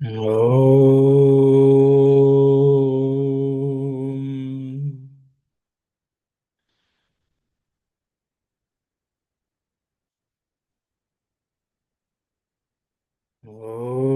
Om. Om. Om.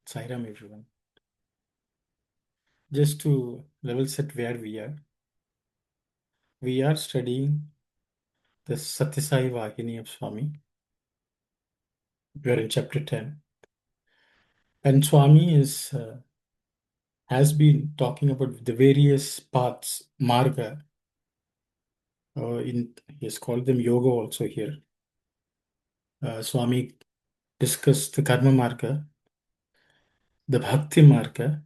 Sairam, everyone. Just to level set where we are studying the Sathya Sai Vahini of Swami. We are in chapter 10. And Swami has been talking about the various paths, marga. He has called them yoga also here. Swami discussed the karma marga, the bhakti marga,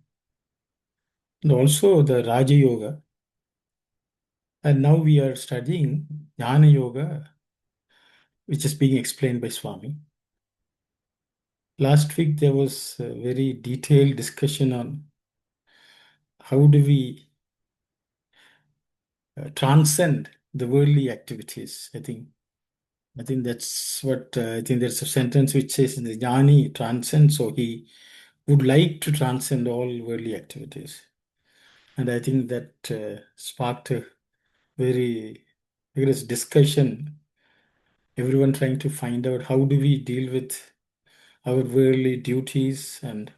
and also the Raja Yoga. And now we are studying Jnana Yoga, which is being explained by Swami. Last week there was a very detailed discussion on how do we transcend the worldly activities. I think that's what I think. There's a sentence which says the Jnani transcends, so he would like to transcend all worldly activities. And I think that sparked a very vigorous discussion. Everyone trying to find out how do we deal with our worldly duties and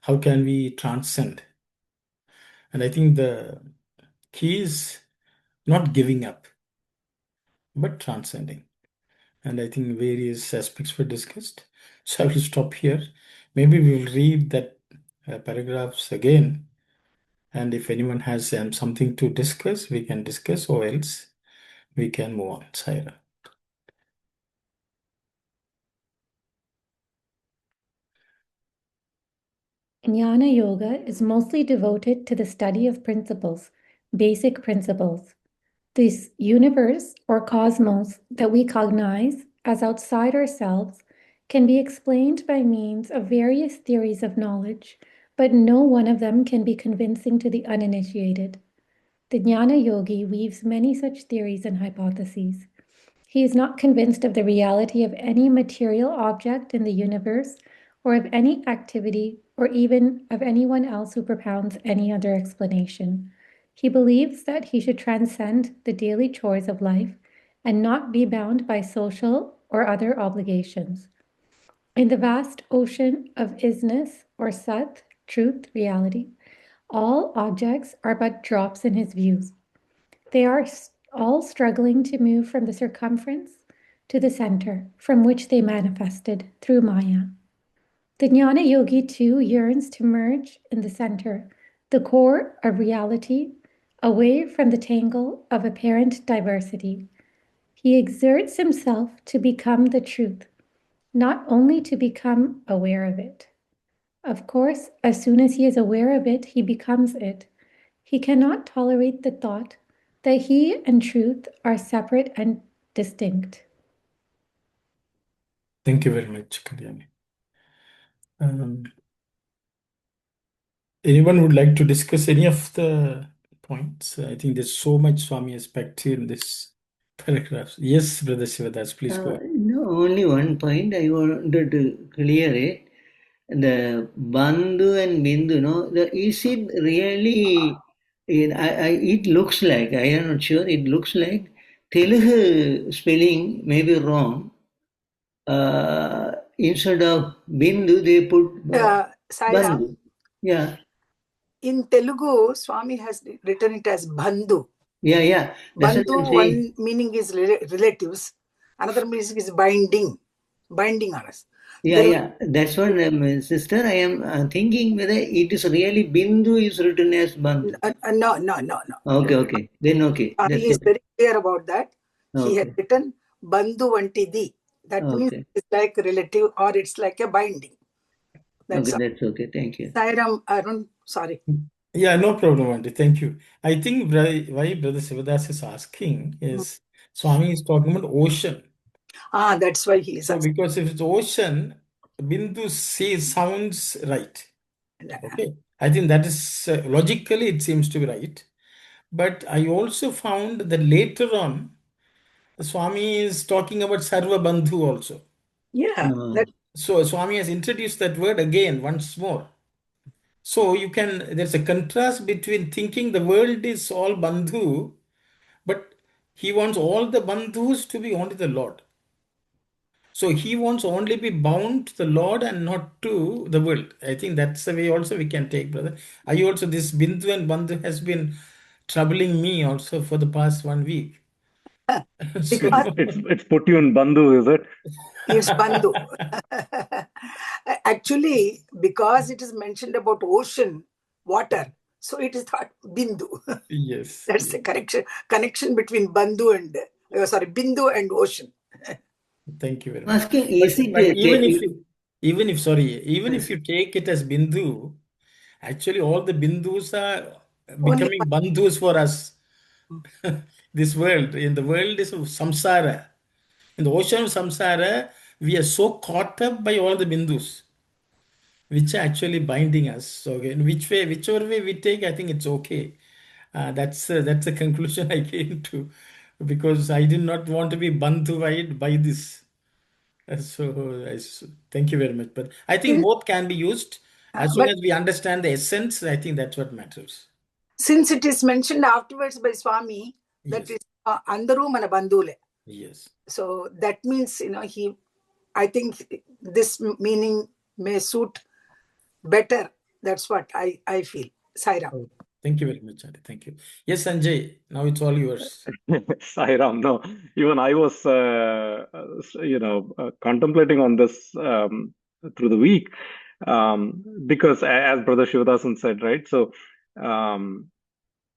how can we transcend. And I think the key is not giving up, but transcending. And I think various aspects were discussed. So I will stop here. Maybe we will read that paragraphs again. And if anyone has something to discuss, we can discuss, or else we can move on. Saira. Jnana Yoga is mostly devoted to the study of principles, basic principles. This universe or cosmos that we cognize as outside ourselves can be explained by means of various theories of knowledge, but no one of them can be convincing to the uninitiated. The Jnana Yogi weaves many such theories and hypotheses. He is not convinced of the reality of any material object in the universe or of any activity or even of anyone else who propounds any other explanation. He believes that he should transcend the daily chores of life and not be bound by social or other obligations. In the vast ocean of isness or Sat, truth, reality, all objects are but drops in his views. They are all struggling to move from the circumference to the center, from which they manifested through Maya. The Jnana Yogi too yearns to merge in the center, the core of reality, away from the tangle of apparent diversity. He exerts himself to become the truth, not only to become aware of it. Of course, as soon as he is aware of it, he becomes it. He cannot tolerate the thought that he and truth are separate and distinct. Thank you very much, Kalyani. Anyone would like to discuss any of the points? I think there's so much Swami aspect in this paragraph. Yes, Brother Sivadas, please go ahead. No, only one point I wanted to clear it. The Bandhu and Bindu, no, is it really? It looks like, I am not sure. It looks like Telugu spelling may be wrong. Instead of Bindu, they put Bandhu. Yeah. In Telugu, Swami has written it as Bandhu. Yeah. Bandhu, one meaning is relatives, another meaning is binding on us. Yeah. That's what, sister, I am thinking whether it is really Bindu is written as Bandhu. No. Okay. Then okay. He is very clear about that. Okay. He had written Bandhu Vantidi. That means it's like a relative or it's like a binding. That's okay. Thank you. Sairam, Arun, sorry. Yeah, no problem, Auntie. Thank you. I think why Brother Sivadas is asking is Swami is talking about ocean. That's why he is So asking. because if it's ocean, Bindu sounds right. Okay. I think that is logically it seems to be right. But I also found that later on, Swami is talking about Sarva Bandhu also. Yeah, Uh, that So Swami has introduced that word again once more. So there's a contrast between thinking the world is all Bandhu, but he wants all the Bandhus to be only the Lord. So he wants only be bound to the Lord and not to the world. I think that's the way also we can take, brother. I also, this Bindu and Bandhu has been troubling me also for the past 1 week. because So, It's put you in Bandhu, is it? it's Bandhu. Actually, because it is mentioned about ocean, water, so it is thought Bindu. yes. That's the connection between Bandhu and Bindu and ocean. Thank you very much. asking, But, is it but even if you take it as Bindu, actually all the Bindus are Only becoming Bandhus for us. This world, in the world is samsara. In the ocean of samsara, we are so caught up by all the Bindus, which are actually binding us. So in whichever way we take, I think it's okay. That's a conclusion I came to, because I did not want to be bandhuied by this. Thank you very much. But I think since, both can be used as long but as we understand the essence. I think that's what matters. since it is mentioned afterwards by Swami, that Yes, is Andaru mana Bandhule. yes. So that means, I think this meaning may suit better. That's what I feel. Sairam. Oh, thank you very much, Adi. Thank you. Yes, Sanjay. Now it's all yours. Sairam, no. Even I was, contemplating on this through the week, because as Brother Shivadasan said, right? So,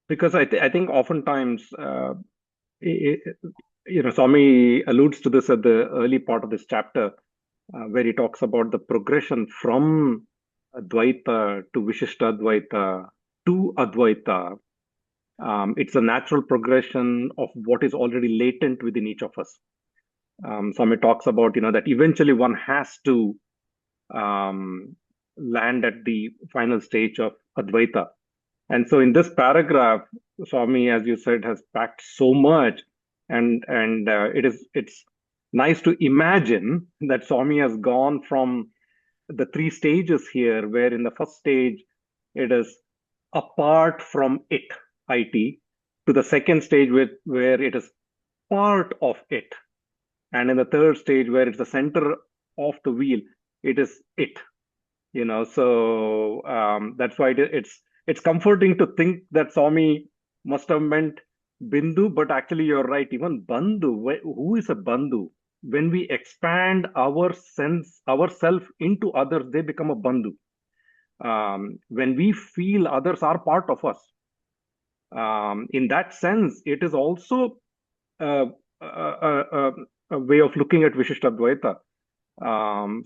because I think oftentimes, i- i- Swami alludes to this at the early part of this chapter, where he talks about the progression from Advaita to Vishishtadvaita to Advaita. It's a natural progression of what is already latent within each of us. Swami talks about, that eventually one has to land at the final stage of Advaita. And so in this paragraph, Swami, as you said, has packed so much, and it's nice to imagine that Swami has gone from the three stages here, where in the first stage it is apart from it, to the second stage where it is part of it, and in the third stage where it's the center of the wheel, it is it. So that's why it's comforting to think that Swami must have meant Bindu, but actually you're right. Even Bandhu, who is a Bandhu? When we expand ourself into others, they become a Bandhu. When we feel others are part of us, in that sense, it is also a, a, a, a way of looking at Vishishtadvaita.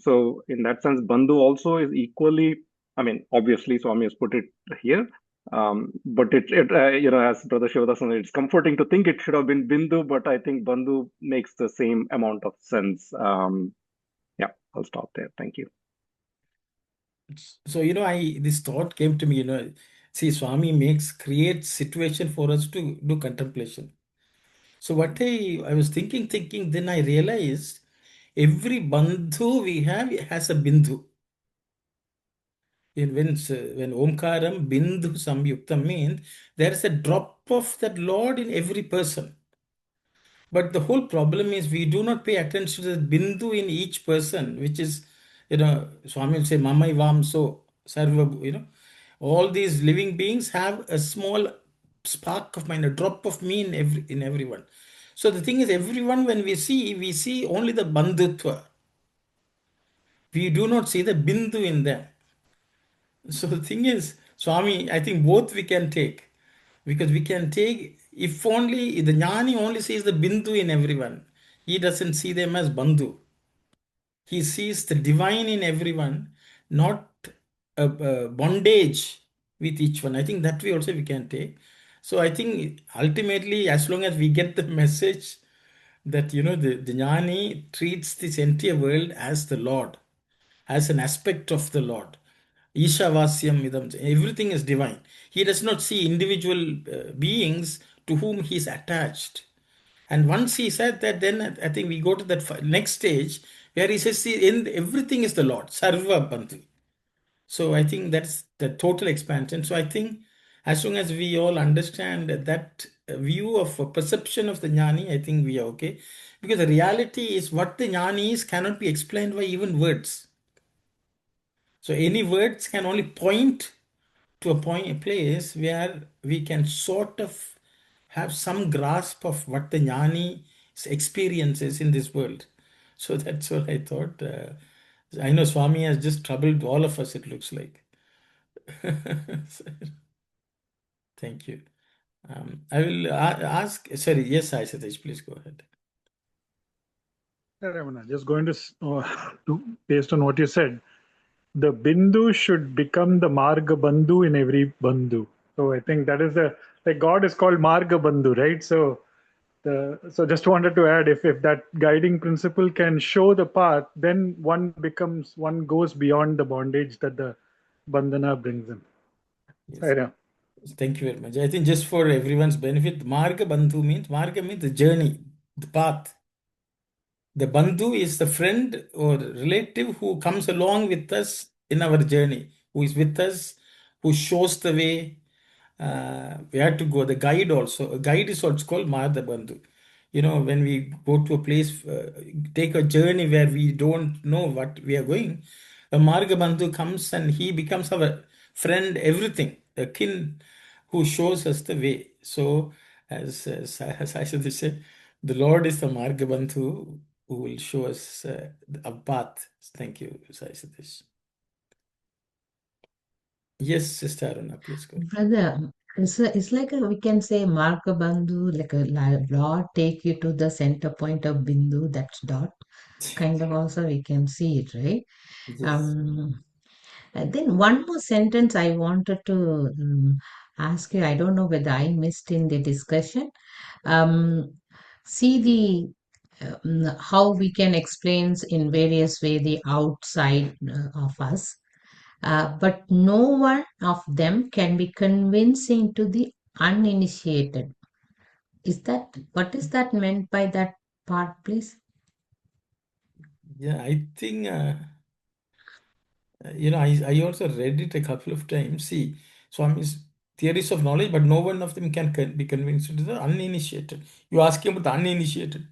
So in that sense, Bandhu also is equally, I mean, obviously Swami has put it here, but as Brother Shivadasan said, it's comforting to think it should have been Bindu, but I think Bandhu makes the same amount of sense. Yeah, I'll stop there. Thank you. So, this thought came to me, see, Swami creates situation for us to do contemplation. So what I was thinking, then I realized every bandhu we have has a bindu. When Omkaram Bindu Samyukta means there is a drop of that Lord in every person. But the whole problem is we do not pay attention to the Bindu in each person, which is, Swami will say, Mamai Vamso, Sarva, all these living beings have a small spark of mind, a drop of me in everyone. So the thing is, everyone, when we see only the Bandhutva. We do not see the Bindu in them. So the thing is, Swami, I think both we can take. Because we can take, if only the Jnani only sees the Bindu in everyone, he doesn't see them as Bandhu. He sees the divine in everyone, not a bondage with each one. I think that way also we can take. So I think ultimately, as long as we get the message that, the jnani treats this entire world as the Lord, as an aspect of the Lord. Ishavasyam idam, everything is divine. He does not see individual beings to whom he is attached. And once he said that, then I think we go to that next stage where he says, see, everything is the Lord, Sarva Bandhu. So I think that's the total expansion. So I think as long as we all understand that view of perception of the jnani, I think we are okay. Because the reality is what the jnani is cannot be explained by even words. So any words can only point to a place where we can sort of have some grasp of what the jnani experiences in this world. So that's what I thought. I know Swami has just troubled all of us, it looks like. Thank you. I will ask, sorry, yes, Sai Satish, please go ahead. Ramana, just going based on what you said, the Bindu should become the Marga Bandhu in every Bandhu. So I think that is like God is called Marga Bandhu, right? So just wanted to add, if that guiding principle can show the path, then one goes beyond the bondage that the bandhana brings in. Yes. Thank you very much. I think just for everyone's benefit, Marga Bandhu means the journey, the path. The Bandhu is the friend or relative who comes along with us in our journey, who is with us, who shows the way, where to go. The guide also. A guide is also called Marga Bandhu. When we go to a place, take a journey where we don't know what we are going, a Marga Bandhu comes and he becomes our friend, everything, a kin who shows us the way. So, as I should say, the Lord is the Marga Bandhu who will show us a path. Thank you, Sai Satish. Yes, Sister Aruna, please go. Brother, it's like we can say Marka Bandhu, like a Lord take you to the center point of Bindu, that's dot. Kind of also we can see it, right? Yes. And then one more sentence I wanted to ask you. I don't know whether I missed in the discussion. See how we can explain in various way the outside of us. But no one of them can be convincing to the uninitiated. What is that meant by that part, please? Yeah, I think, I also read it a couple of times. See, Swami's theories of knowledge, but no one of them can be convinced to the uninitiated. You ask him about the uninitiated.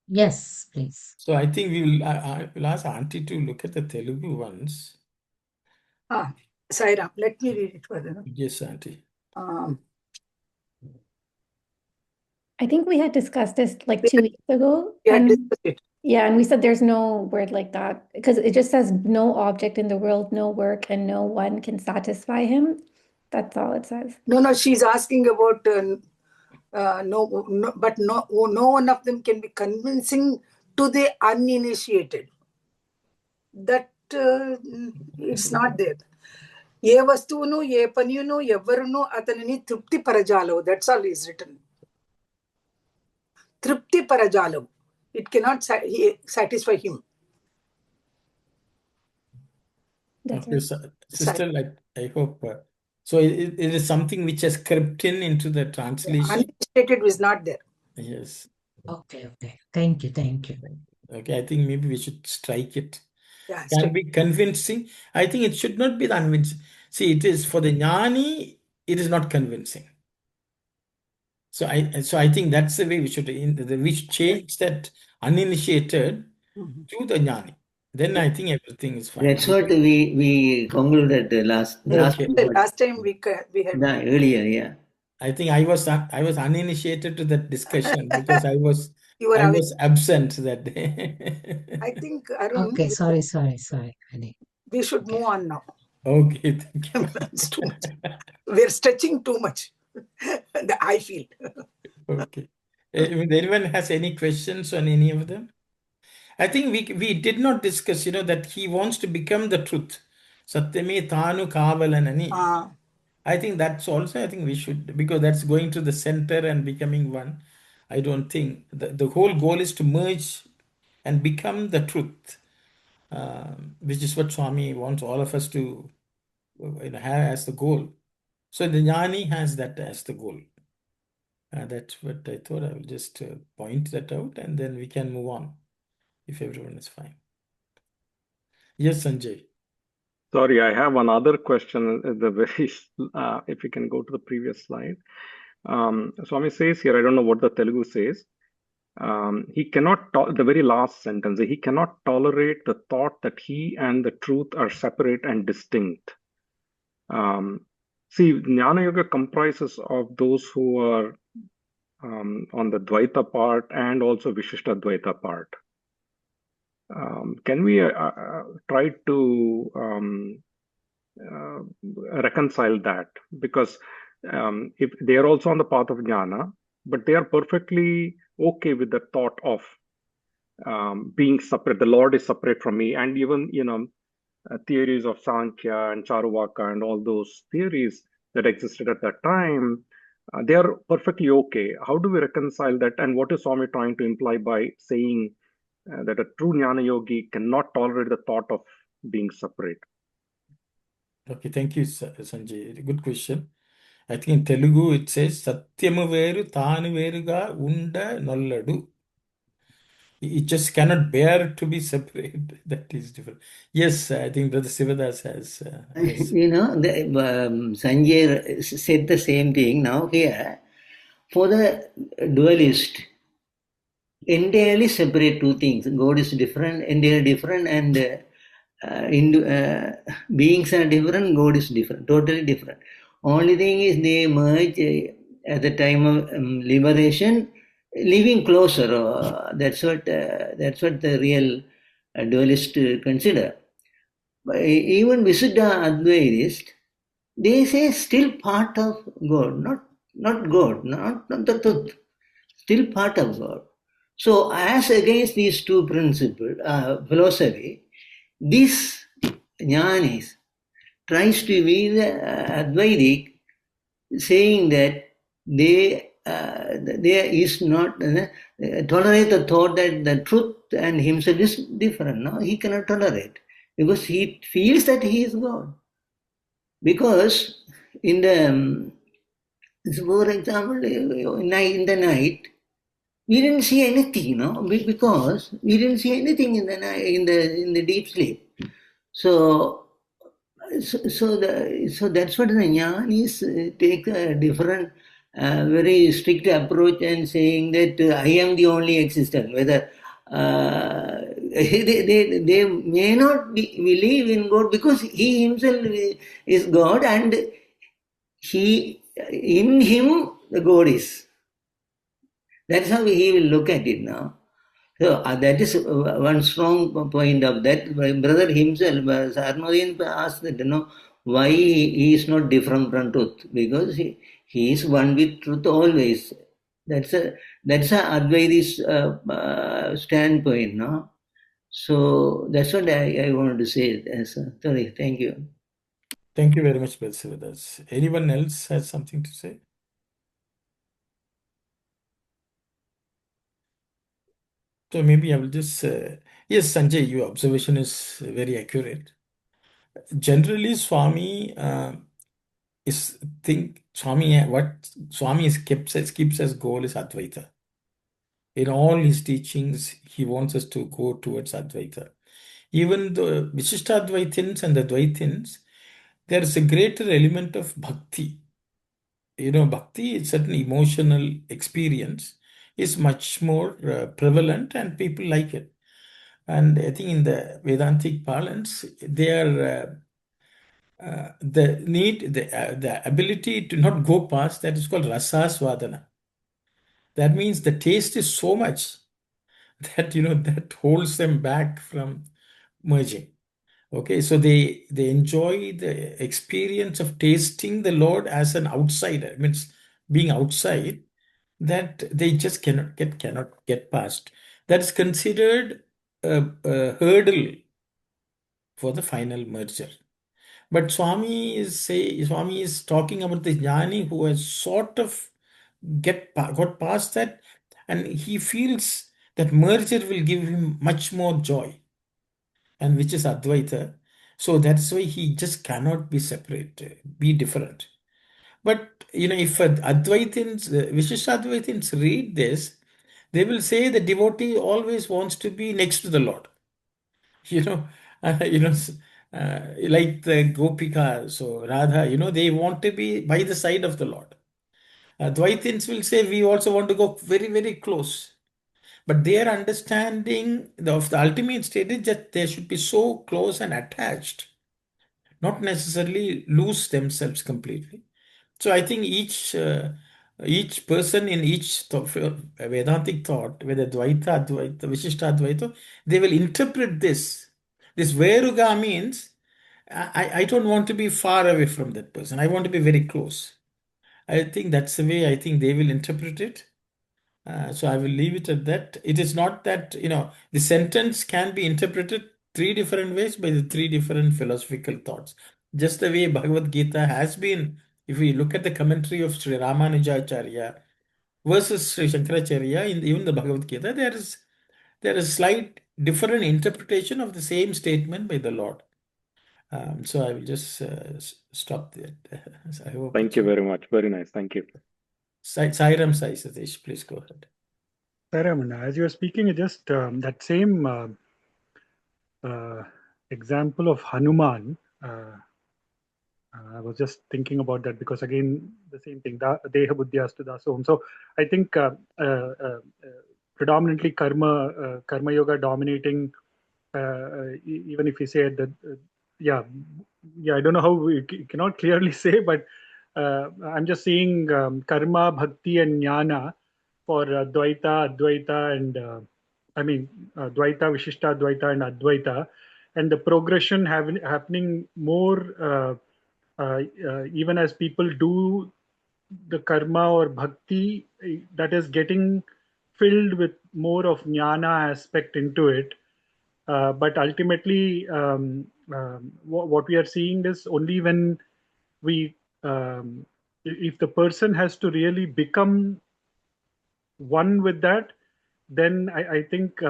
Yes, please. So I think I will ask Auntie to look at the Telugu ones. Sairam, let me read it further. Yes, Auntie. I think we had discussed this like 2 weeks ago. Yeah, And discuss it. yeah, and we said there's no word like that because it just says no object in the world, no work, and no one can satisfy him. That's all it says. No, she's asking about but no one of them can be convincing to the uninitiated. That it's not there. ఏ వస్తువును ఏ పనియును ఎవరును అతనిని తృప్తి పరజాలవు. That's all is written. తృప్తి పరజాలవు. It cannot satisfy him. That's Okay, right. Sister, I hope. So it is something which has crept into the translation. Uninitiated is not there. Yes. Okay. Thank you. Okay, I think maybe we should strike it. Yeah, Can be convincing. I think it should not be the unconvincing. See, it is for the jnani, it is not convincing. So I think that's the way we should change that uninitiated to the jnani. Then I think everything is fine. That's what we concluded last time we had earlier. Yeah, I think I was uninitiated to that discussion because I was absent that day. I think Arun. Okay, sorry. We should move on now. Okay, thank you. It's too much. We're stretching too much. I feel. Okay. If anyone has any questions on any of them? I think we did not discuss, that he wants to become the truth. Satyame Tanu Kavalanani. I think that's also, I think we should, because that's going to the center and becoming one. I don't think the whole goal is to merge and become the truth, which is what Swami wants all of us to have as the goal. So the Jnani has that as the goal. That's what I thought. I will just point that out and then we can move on if everyone is fine. Yes, Sanjay. Sorry, I have another question. If you can go to the previous slide. Swami says here, I don't know what the Telugu says. He cannot, the very last sentence, he cannot tolerate the thought that he and the truth are separate and distinct. See, Jnana Yoga comprises of those who are on the Dvaita part and also Vishishta Dvaita part. Can we try to reconcile that? Because if they are also on the path of Jnana, but they are perfectly okay with the thought of being separate. The Lord is separate from me, and even theories of Sankhya and Charvaka and all those theories that existed at that time, they are perfectly okay. How do we reconcile that? And what is Swami trying to imply by saying that a true Jnana Yogi cannot tolerate the thought of being separate? Okay, thank you, Sanjay. Good question. I think in Telugu it says Satyamu veru Thanu veruga unda nolladu. It just cannot bear to be separate. That is different. Yes, I think Brother Sivadas has. Sanjay said the same thing. Now here, for the dualist, entirely separate two things. God is different, entirely different, and beings are different, God is different, totally different. Only thing is they merge at the time of liberation, living closer. That's what the real dualist consider. But even Visuddha Advaitist, they say still part of God, not God, not the truth, still part of God. So as against these two principles, philosophy, this Jnanis tries to be the Advaitic, saying that there is not tolerate the thought that the truth and himself is different. No, he cannot tolerate because he feels that he is God. Because in the, for example, in the night, we didn't see anything, because we didn't see anything in the night, in the deep sleep. So that's what the Jnanis take a different, very strict approach and saying that I am the only existent. Whether they may not believe in God because he himself is God and in him the God is. That's how he will look at it now. So that is one strong point of that. My brother himself, Sarmadin, asked that, why he is not different from truth? Because he is one with truth always. That's a Advaitist standpoint, no? So that's what I wanted to say. Sorry, thank you. Thank you very much, Brother Sivadas. Anyone else has something to say? So maybe I will just, yes, Sanjay, your observation is very accurate. Generally, Swami what Swami keeps as goal is Advaita. In all his teachings, he wants us to go towards Advaita. Even the Vishishtadvaitins and the Dvaitins, there is a greater element of bhakti. Bhakti is certain emotional experience is much more prevalent and people like it. And I think in the Vedantic parlance, they are the ability to not go past that is called rasasvadana. That means the taste is so much that that holds them back from merging. Okay, so they enjoy the experience of tasting the Lord as an outsider. It means being outside that they just cannot get past. That is considered a hurdle for the final merger. But Swami is talking about the jnani who has sort of got past that, and he feels that merger will give him much more joy, and which is Advaita. So that's why he just cannot be separate, be different. But if Advaitins, Vishishadvaitins read this, they will say the devotee always wants to be next to the Lord. You know, like the Gopika, so Radha, they want to be by the side of the Lord. Dvaitins will say we also want to go very, very close. But their understanding of the ultimate state is that they should be so close and attached, not necessarily lose themselves completely. So I think each person in each Vedantic thought, whether Dvaita, Advaita, Vishishta Advaita, they will interpret this. This Veruga means I don't want to be far away from that person. I want to be very close. I think that's the way I think they will interpret it. So I will leave it at that. It is not that, the sentence can be interpreted three different ways by the three different philosophical thoughts. Just the way Bhagavad Gita has been, if we look at the commentary of Sri Ramanujacharya versus Sri Shankaracharya, even the Bhagavad Gita, there is slight different interpretation of the same statement by the Lord. So I will just stop there. I hope Thank you very much. Very nice. Thank you. Sairam Sai Satish, please go ahead. Saramana, as you were speaking, it just that same example of Hanuman. I was just thinking about that because again, the same thing, Deha Buddhya Astu Dasoham. So I think predominantly karma yoga dominating, even if we say that, yeah, I don't know how we cannot clearly say, but I'm just seeing karma, bhakti, and jnana for Dvaita, Advaita, and Dvaita, Vishishta, Advaita, and Advaita, and the progression happening more even as people do the karma or bhakti, that is getting filled with more of jnana aspect into it. But ultimately, what we are seeing is only when if the person has to really become one with that, then I think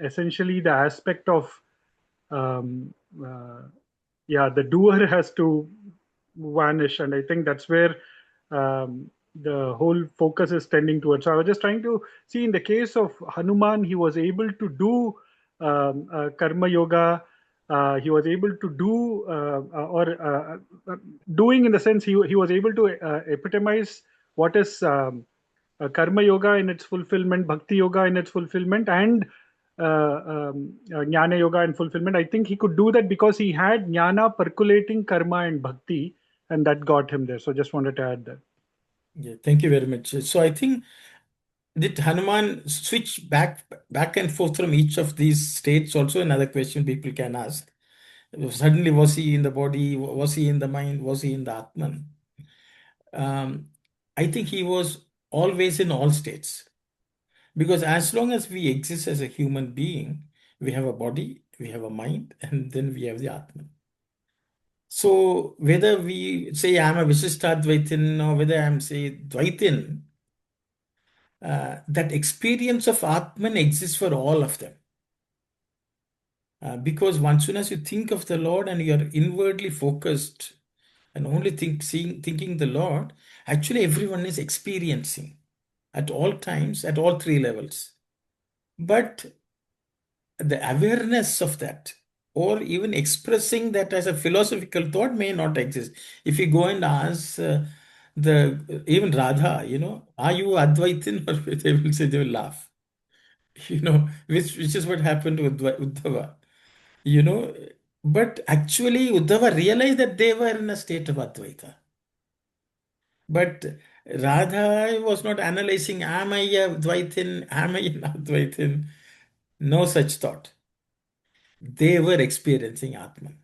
essentially the aspect of um, the doer has to vanish, and I think that's where the whole focus is tending towards. So I was just trying to see in the case of Hanuman, he was able to do karma yoga. He was able to do doing in the sense he was able to epitomize what is karma yoga in its fulfillment, bhakti yoga in its fulfillment, and jnana yoga in fulfillment. I think he could do that because he had jnana percolating karma and bhakti, and that got him there. So just wanted to add that. Yeah, thank you very much. So I think did Hanuman switch back and forth from each of these states? Also, another question people can ask. Suddenly, was he in the body? Was he in the mind? Was he in the Atman? I think he was always in all states. Because as long as we exist as a human being, we have a body, we have a mind, and then we have the Atman. So whether we say I'm a Vishishtadvaitin or whether I'm say Dvaitin, that experience of Atman exists for all of them. Because once soon as you think of the Lord and you're inwardly focused and only thinking the Lord, actually everyone is experiencing at all times, at all three levels. But the awareness of that, or even expressing that as a philosophical thought, may not exist. If you go and ask even Radha, are you Advaitin? Or they will say, they will laugh. Which is what happened with Uddhava. But actually Uddhava realized that they were in a state of Advaita. But Radha was not analyzing, am I a Dvaitin? Am I an Advaitin? No such thought. They were experiencing Atman.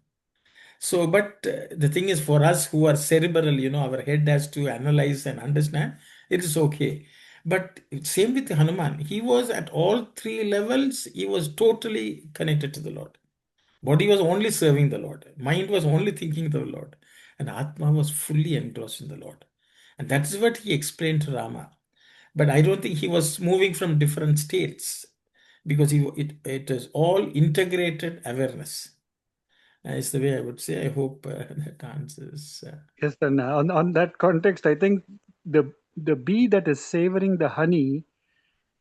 So, but the thing is, for us who are cerebral, our head has to analyze and understand, it is okay. But same with Hanuman. He was at all three levels, he was totally connected to the Lord. Body was only serving the Lord. Mind was only thinking the Lord. And Atma was fully engrossed in the Lord. And that is what he explained to Rama. But I don't think he was moving from different states, because it is all integrated awareness. Is the way I would say. I hope that answers. Yes, and on that context, I think the bee that is savoring the honey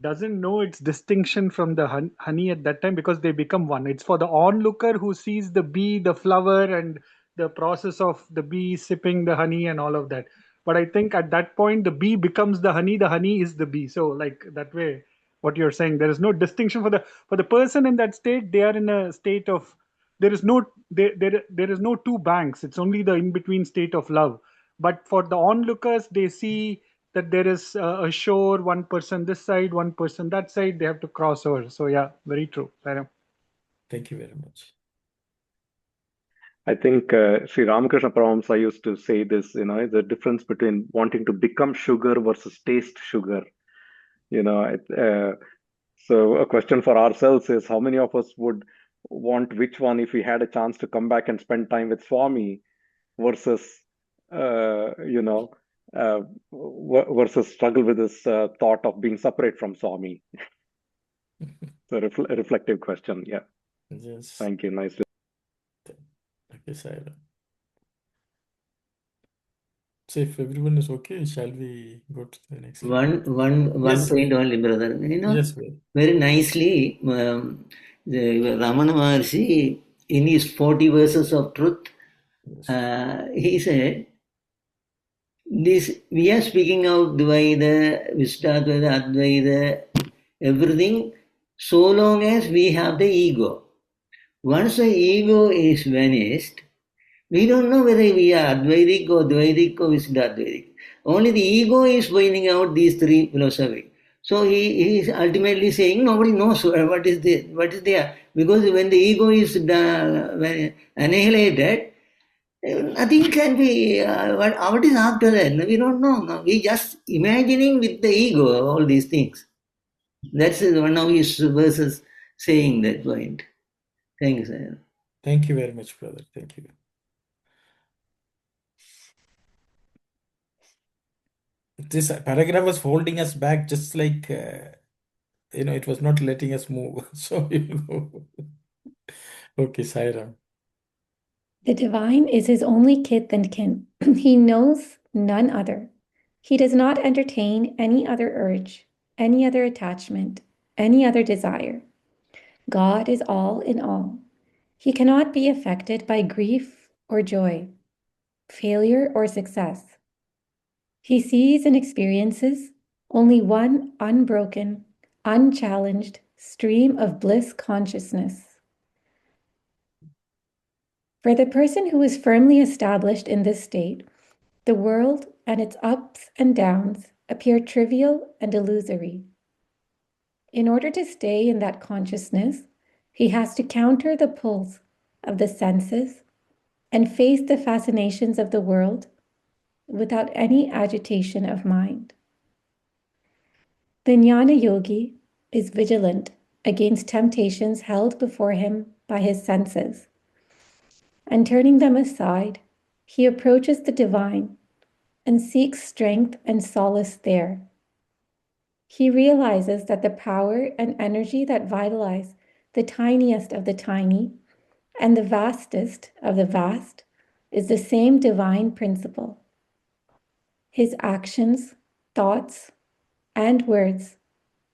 doesn't know its distinction from the honey at that time, because they become one. It's for the onlooker who sees the bee, the flower, and the process of the bee sipping the honey and all of that. But I think at that point, the bee becomes the honey is the bee. So like that way, what you're saying, there is no distinction for the person in that state. They are in a state of, there is no two banks. It's only the in between state of love. But for the onlookers, they see that there is a shore, one person this side, one person that side, they have to cross over. So yeah, very true. Thank you very much. I think Sri Ramakrishna Paramahamsa used to say this, the difference between wanting to become sugar versus taste sugar. So a question for ourselves is, how many of us would want which one if we had a chance to come back and spend time with Swami versus, versus struggle with this thought of being separate from Swami? So a reflective question. Yeah. Yes. Thank you. Nice. Okay, Saira. So if everyone is okay, shall we go to the next slide? One Yes. point only, brother. Yes, brother. Very nicely, the Ramana Maharshi, in his 40 verses of truth, Yes. he said, this we are speaking of Dvaita, Vishtadvaita, Advaita, everything, so long as we have the ego. Once the ego is vanished, we don't know whether we are Advaitic or Dvaitic or Vishtadvaitic. Only the ego is pointing out these three philosophies. So he is ultimately saying nobody knows what is there. Because when the ego is annihilated, nothing can be, what is after that? We don't know. No? We just imagining with the ego all these things. That's one of his verses saying that point. Thank you, sir. Thank you very much, brother. Thank you. This paragraph was holding us back, just like, it was not letting us move. So, okay, Sairam. The divine is his only kith and kin. He knows none other. He does not entertain any other urge, any other attachment, any other desire. God is all in all. He cannot be affected by grief or joy, failure or success. He sees and experiences only one unbroken, unchallenged stream of bliss consciousness. For the person who is firmly established in this state, the world and its ups and downs appear trivial and illusory. In order to stay in that consciousness, he has to counter the pulls of the senses and face the fascinations of the world without any agitation of mind. The Jnana Yogi is vigilant against temptations held before him by his senses, and turning them aside, he approaches the divine and seeks strength and solace there. He realizes that the power and energy that vitalize the tiniest of the tiny and the vastest of the vast is the same divine principle. His actions, thoughts, and words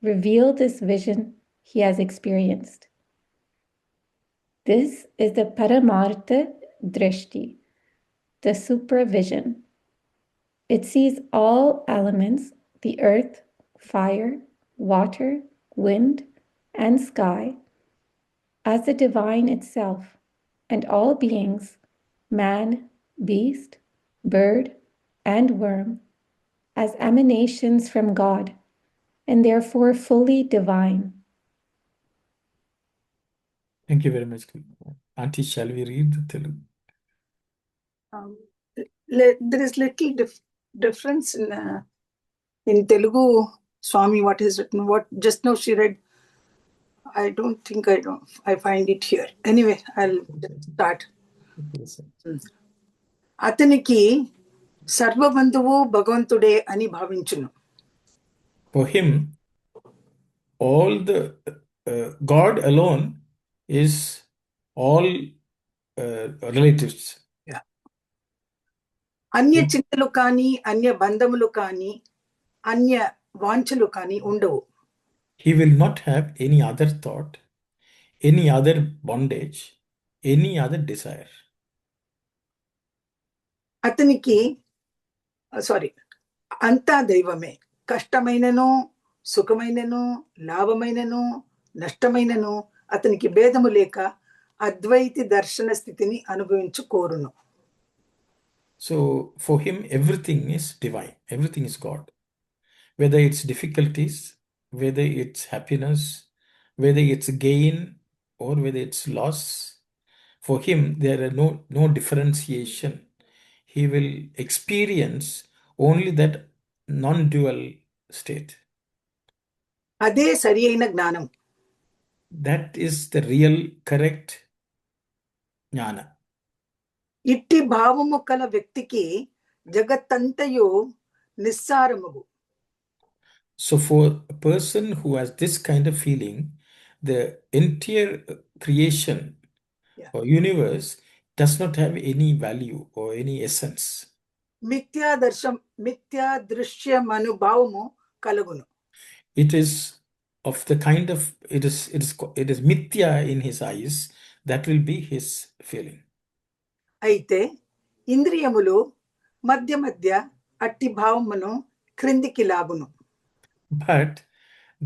reveal this vision he has experienced. This is the Paramartha Drishti, the supravision. It sees all elements, the earth, fire, water, wind, and sky, as the divine itself, and all beings, man, beast, bird, and worm, as emanations from God, and therefore fully divine. Thank you very much. Auntie, shall we read the Telugu? There is little difference in Telugu, Swami, what is written. What just now she read I don't think I find it here. Anyway, I'll start. అతనికి సర్వబంధువు భగవంతుడే అని భావించును. For him, all the God alone is all relatives. అన్య చింతలు కానీ అన్య బంధములు కానీ అన్య వాంఛలు కానీ ఉండవు. He will not have any other thought, any other bondage, any other desire. అతనికి అంతా దైవమే. కష్టమైనను సుఖమైనను లాభమైనను నష్టమైనను అతనికి భేదము లేక అద్వైతి దర్శన స్థితిని అనుభవించు కోరును. So for him, everything is divine, everything is God. Whether it's difficulties, whether it's happiness, whether it's gain, or whether it's loss, for him, there are no differentiation. He will experience only that non-dual state. అదే సరి అయిన జ్ఞానం. That is the real, correct జ్ఞాన. ఇట్టి భావము కల వ్యక్తికి జగత్తంతయు నిస్సారముగు. So for a person who has this kind of feeling, the entire creation or universe does not have any value or any essence. మిథ్యా దృశ్యమనుభావము కలుగును. It is of the kind of, it is mithya in his eyes. That will be his feeling. అయితే ఇంద్రియములు మధ్య మధ్య అట్టి భావమును క్రిందికి లాగును. But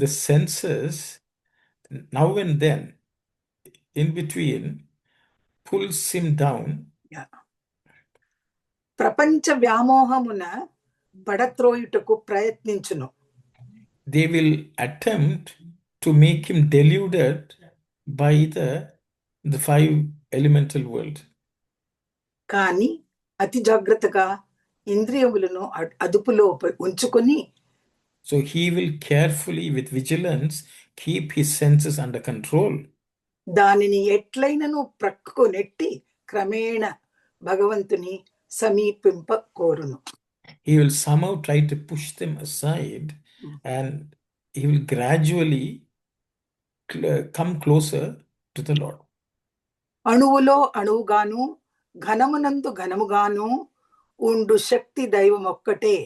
the senses, now and then, in between, pulls him down. ప్రపంచ వ్యామోహమున పడత్రోయుటకు ప్రయత్నించును. They will attempt to make him deluded by the five elemental world. కానీ అతి జాగ్రత్తగా ఇంద్రియములను అదుపులో ఉంచుకొని, so he will carefully, with vigilance, keep his senses under control. దానిని ఎట్లైనను ప్రక్కకు నెట్టి క్రమేణ భగవంతుని సమీపింప కోరును. He will somehow try to push them aside and he will gradually come closer to the Lord. అణువులో అణువుగాను ఘనమునందు ఘనముగాను ఉండు శక్తి దైవం ఒక్కటే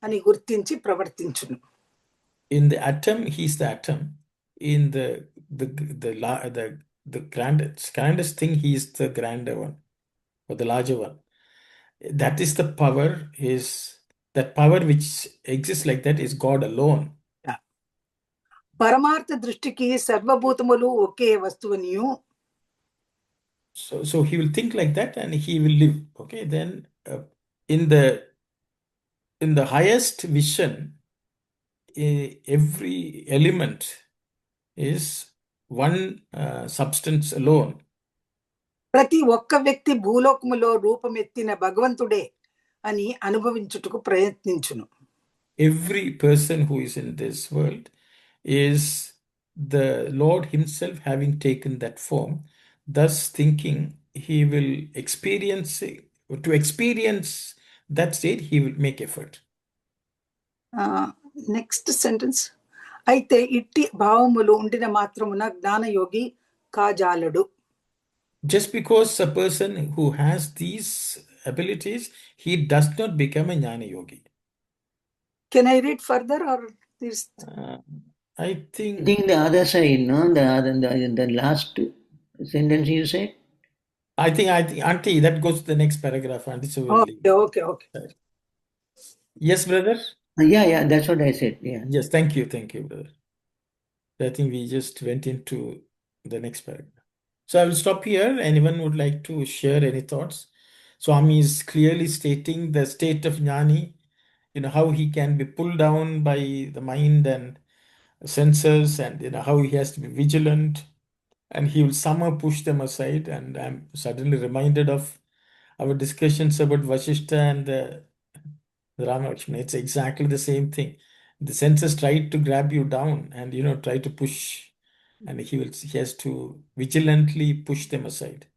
అని గుర్తించి ప్రవర్తించును. In the atom, he is the atom. In the grandest thing, he is the grander one or the larger one. That is the power. That power which exists like that is God alone. పరమార్థ దృష్టికి సర్వభూతములు ఒకే వస్తువునియు. So he will think like that and he will live. Okay, then in the highest vision, every element is one substance alone. ప్రతి ఒక్క వ్యక్తి భూలోకములో రూపమెత్తిన భగవంతుడే అని అనుభవించుటకు ప్రయత్నించును. Every person who is in this world is the Lord himself having taken that form, thus thinking he will experience that state, he will make effort. Next sentence. అయితే ఇట్టి భావములు ఉండిన మాత్రమున జ్ఞానయోగి కాజాలడు. Just because a person who has these abilities, he does not become a jnana yogi. Can I read further or this? I think the other side, no, the last sentence you said. I think Auntie, that goes to the next paragraph, Auntie. So Okay. Yes, brother. Yeah, that's what I said. Yeah. Yes, thank you, brother. I think we just went into the next paragraph. So I will stop here. Anyone would like to share any thoughts? Swami is clearly stating the state of jnani, how he can be pulled down by the mind and senses, and how he has to be vigilant, and he will somehow push them aside. And I'm suddenly reminded of our discussions about Vasishta and the Rama Lakshmana. It's exactly the same thing. The senses try to grab you down and try to push and he has to vigilantly push them aside.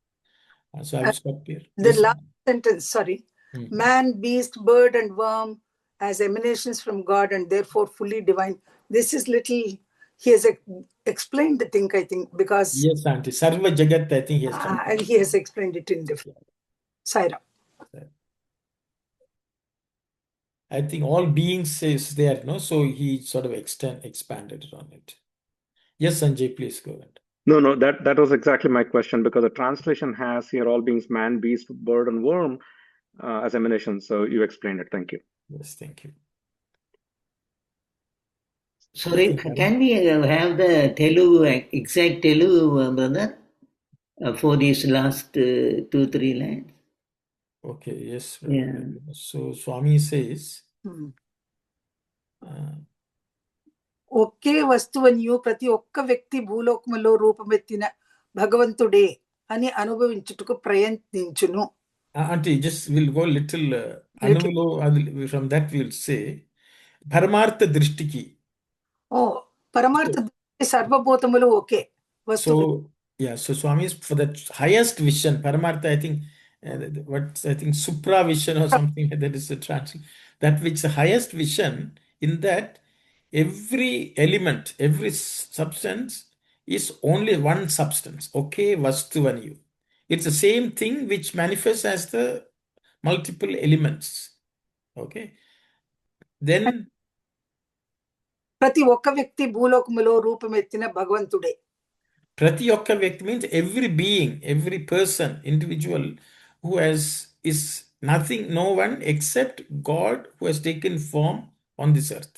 So I will stop here. The Yes. last sentence, sorry. Man, beast, bird, and worm as emanations from God and therefore fully divine. This is little, he has explained the thing, I think, because Yes, Auntie. Sarva Jagat, I think he has come. and he has explained it in different. Saira. I think all beings is there, no? So he sort of expanded on it. Yes, Sanjay, please go ahead. No, that was exactly my question, because the translation has here all beings, man, beast, bird, and worm as emanations. So you explained it. Thank you. Yes, thank you. Sorry, can we have the Telugu, exact Telugu, brother, for these last 2-3 lines? Okay, yes. Yeah. So Swami says, ఒకే వస్తువునియు ప్రతి ఒక్క వ్యక్తి భూలోకములో రూపమెత్తిన భగవంతుడే అని అనుభవించుటకు ప్రయత్నించును. Auntie, just we'll go little from that we'll say Paramartha Drishtiki. పరమార్థ దృష్టి సర్వభూతములు ఒకే వస్తువు. So yeah, so Swami is for that highest vision, Paramartha, I think supra vision or something that is a translation. That which the highest vision in that every element, every substance is only one substance. Okay, Vastuvanyu. It's the same thing which manifests as the multiple elements. Okay. Then ప్రతి ఒక్క వ్యక్తి భూలోకములో రూపమెత్తిన భగవంతుడే. Prati Okka Vyakti means every being, every person, individual who is nothing, no one except God who has taken form on this earth.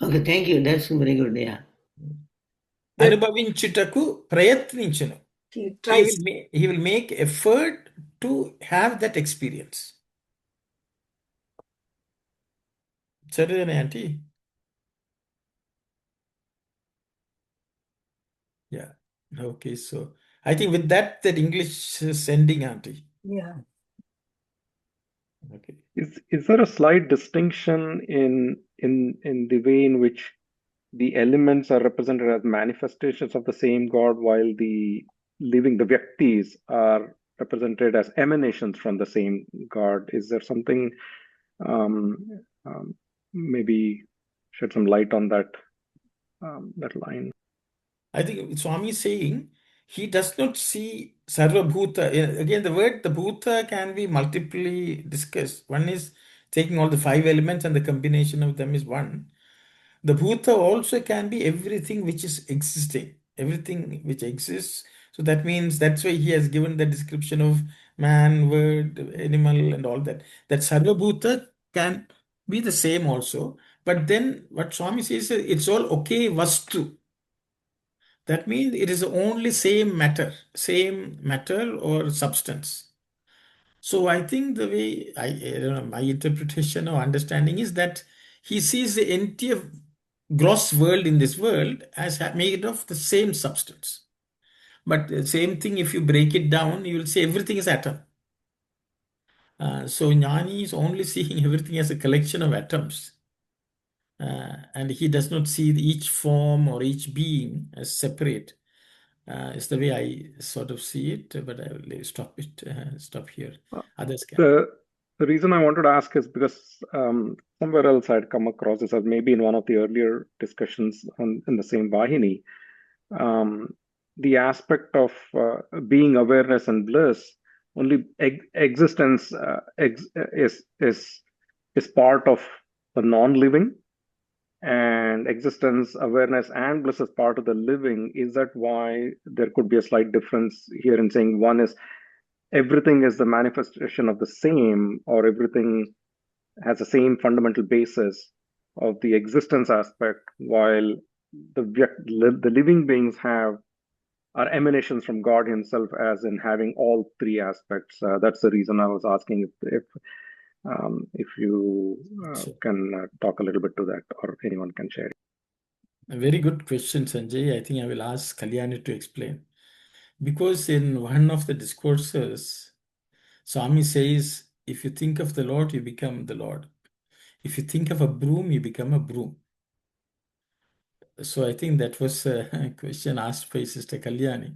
Okay, thank you. That's very good. Yeah. Anubhavinchutaku prayatninchanu. He will make effort to have that experience. Saridane, Auntie? Yeah. Okay, so I think with that English is ending, Auntie. Yeah. Okay. Is there a slight distinction in the way in which the elements are represented as manifestations of the same God, while the Vyaktis are represented as emanations from the same God? Is there something, maybe shed some light on that line? I think Swami is saying he does not see Sarva Bhuta. Again, the word the Bhuta can be multiply discussed. One is taking all the 5 elements and the combination of them is one. The Bhuta also can be everything which is existing, everything which exists. So that means that's why he has given the description of man, word, animal, and all that. That Sarva Bhuta can be the same also. But then what Swami says, it's all okay, Vastu. That means it is only same matter or substance. So I think the way I don't know, my interpretation or understanding is that he sees the entire gross world in this world as made of the same substance. But the same thing, if you break it down, you will say everything is atom. So Jnani is only seeing everything as a collection of atoms. And he does not see each form or each being as separate. Is the way I sort of see it, but I will stop here. Others can. The reason I wanted to ask is because somewhere else I'd come across this, as maybe in one of the earlier discussions in the same Vahini, the aspect of being awareness and bliss, only existence is part of the non-living, and existence, awareness, and bliss is part of the living. Is that why there could be a slight difference here in saying one is everything is the manifestation of the same, or everything has the same fundamental basis of the existence aspect, while the living beings are emanations from God Himself, as in having all 3 aspects? That's the reason I was asking if you can talk a little bit to that, or anyone can share. A very good question, Sanjay. I think I will ask Kalyani to explain. Because in one of the discourses, Swami says, if you think of the Lord, you become the Lord. If you think of a broom, you become a broom. So I think that was a question asked by Sister Kalyani.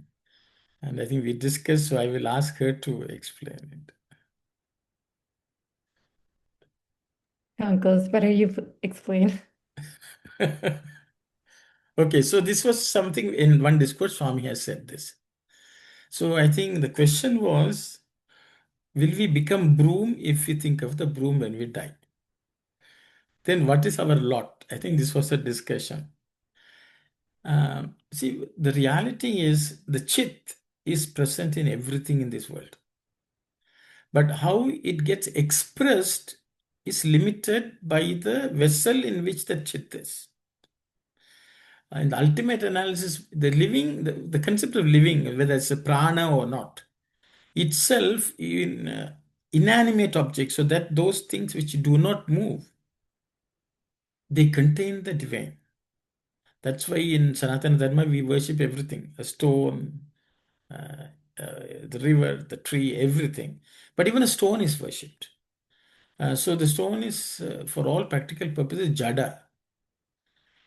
And I think we discussed, so I will ask her to explain Uncle, it's better you explain. it. Okay, so this was something in one discourse, Swami has said this. So I think the question was, will we become broom if we think of the broom when we die? Then what is our lot? I think this was a discussion. See, the reality is the chit is present in everything in this world. But how it gets expressed is limited by the vessel in which the chit is. In the ultimate analysis, the concept of living, whether it's a prana or not, itself in inanimate objects, so that those things which do not move, they contain the divine. That's why in Sanatana Dharma we worship everything, a stone, the river, the tree, everything. But even a stone is worshipped. So the stone is, for all practical purposes, jada.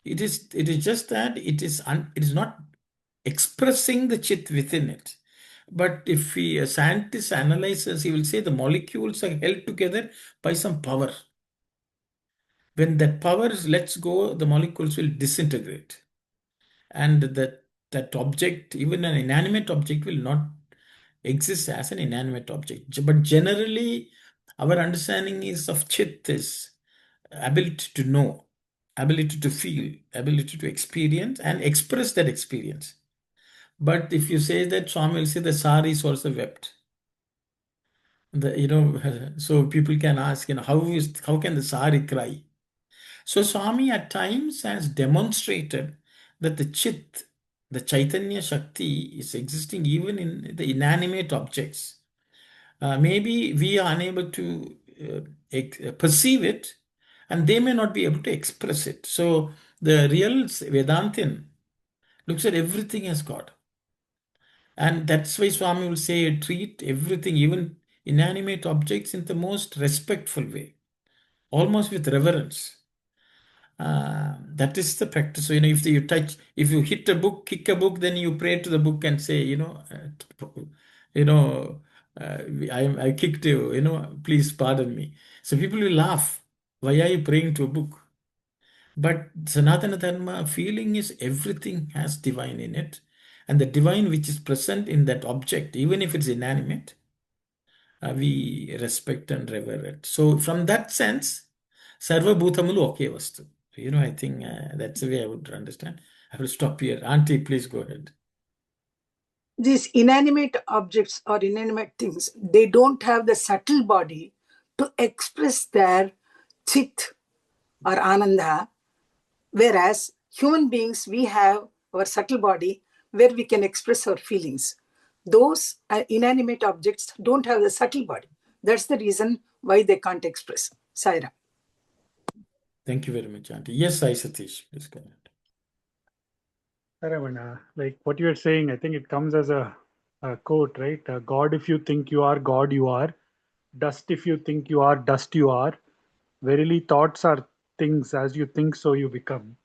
It is just that it is not expressing the chit within it. But if a scientist analyzes, he will say the molecules are held together by some power. When that power lets go, the molecules will disintegrate. And that object, even an inanimate object, will not exist as an inanimate object. But generally, our understanding is of chit is ability to know, ability to feel, ability to experience and express that experience. But if you say that, Swami will say the sari is also wept. So people can ask, how can the sari cry? So Swami at times has demonstrated that the chit, the Chaitanya Shakti, is existing even in the inanimate objects. Maybe we are unable to perceive it, and they may not be able to express it. So the real Vedantin looks at everything as God. And that's why Swami will say, treat everything, even inanimate objects, in the most respectful way, almost with reverence. That is the practice. So, if you hit a book, kick a book, then you pray to the book and say, you know, I kicked you, please pardon me. So people will laugh. Why are you praying to a book? But Sanatana Dharma feeling is everything has divine in it. And the divine which is present in that object, even if it's inanimate, we respect and revere it. So from that sense, Sarva Bhutamalu okay vastu. I think that's the way I would understand. I will stop here. Auntie, please go ahead. These inanimate objects or inanimate things, they don't have the subtle body to express their chit or ananda, whereas human beings, we have our subtle body where we can express our feelings. Those inanimate objects don't have the subtle body. That's the reason why they can't express. Saira. Thank you very much, Auntie. Yes, Sai Satish, please go ahead. Saravana, like what you're saying, I think it comes as a quote, right? God, if you think you are God, you are. Dust, if you think you are dust, you are. Verily, thoughts are things, as you think, so you become.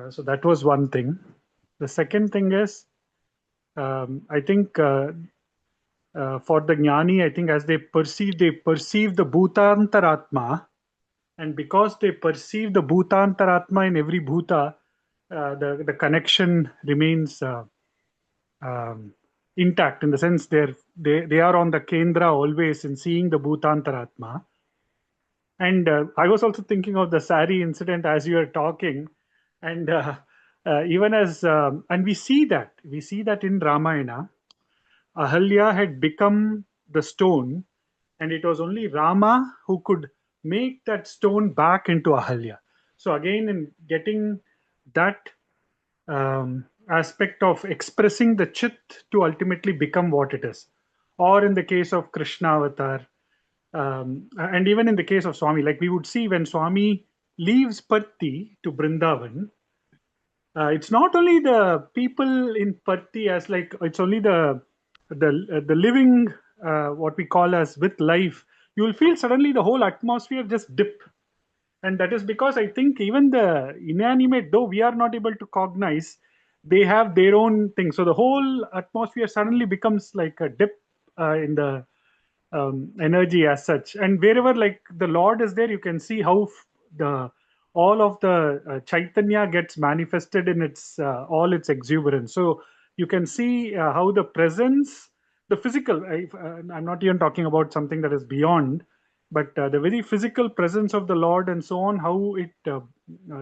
So that was one thing. The second thing is, I think for the jnani, I think as they perceive the bhutantaratma, and because they perceive the bhutantaratma in every bhuta, the connection remains intact, in the sense they are on the kendra always in seeing the bhutantaratma. And I was also thinking of the sari incident as you were talking, and even as and we see that in Ramayana, Ahalya had become the stone, and it was only Rama who could make that stone back into Ahalya. So again, in getting that aspect of expressing the chit to ultimately become what it is, or in the case of Krishna avatar, and even in the case of Swami, like we would see when Swami leaves Parthi to Brindavan, it's not only the people in Parthi as like it's only the living what we call as with life. You will feel suddenly the whole atmosphere just dip. And that is because I think even the inanimate, though we are not able to cognize, they have their own thing. So the whole atmosphere suddenly becomes like a dip in the energy as such. And wherever like the Lord is there, you can see how the all of the Chaitanya gets manifested in its all its exuberance. So you can see how the presence, the physical. I'm not even talking about something that is beyond, but the very physical presence of the Lord and so on, how it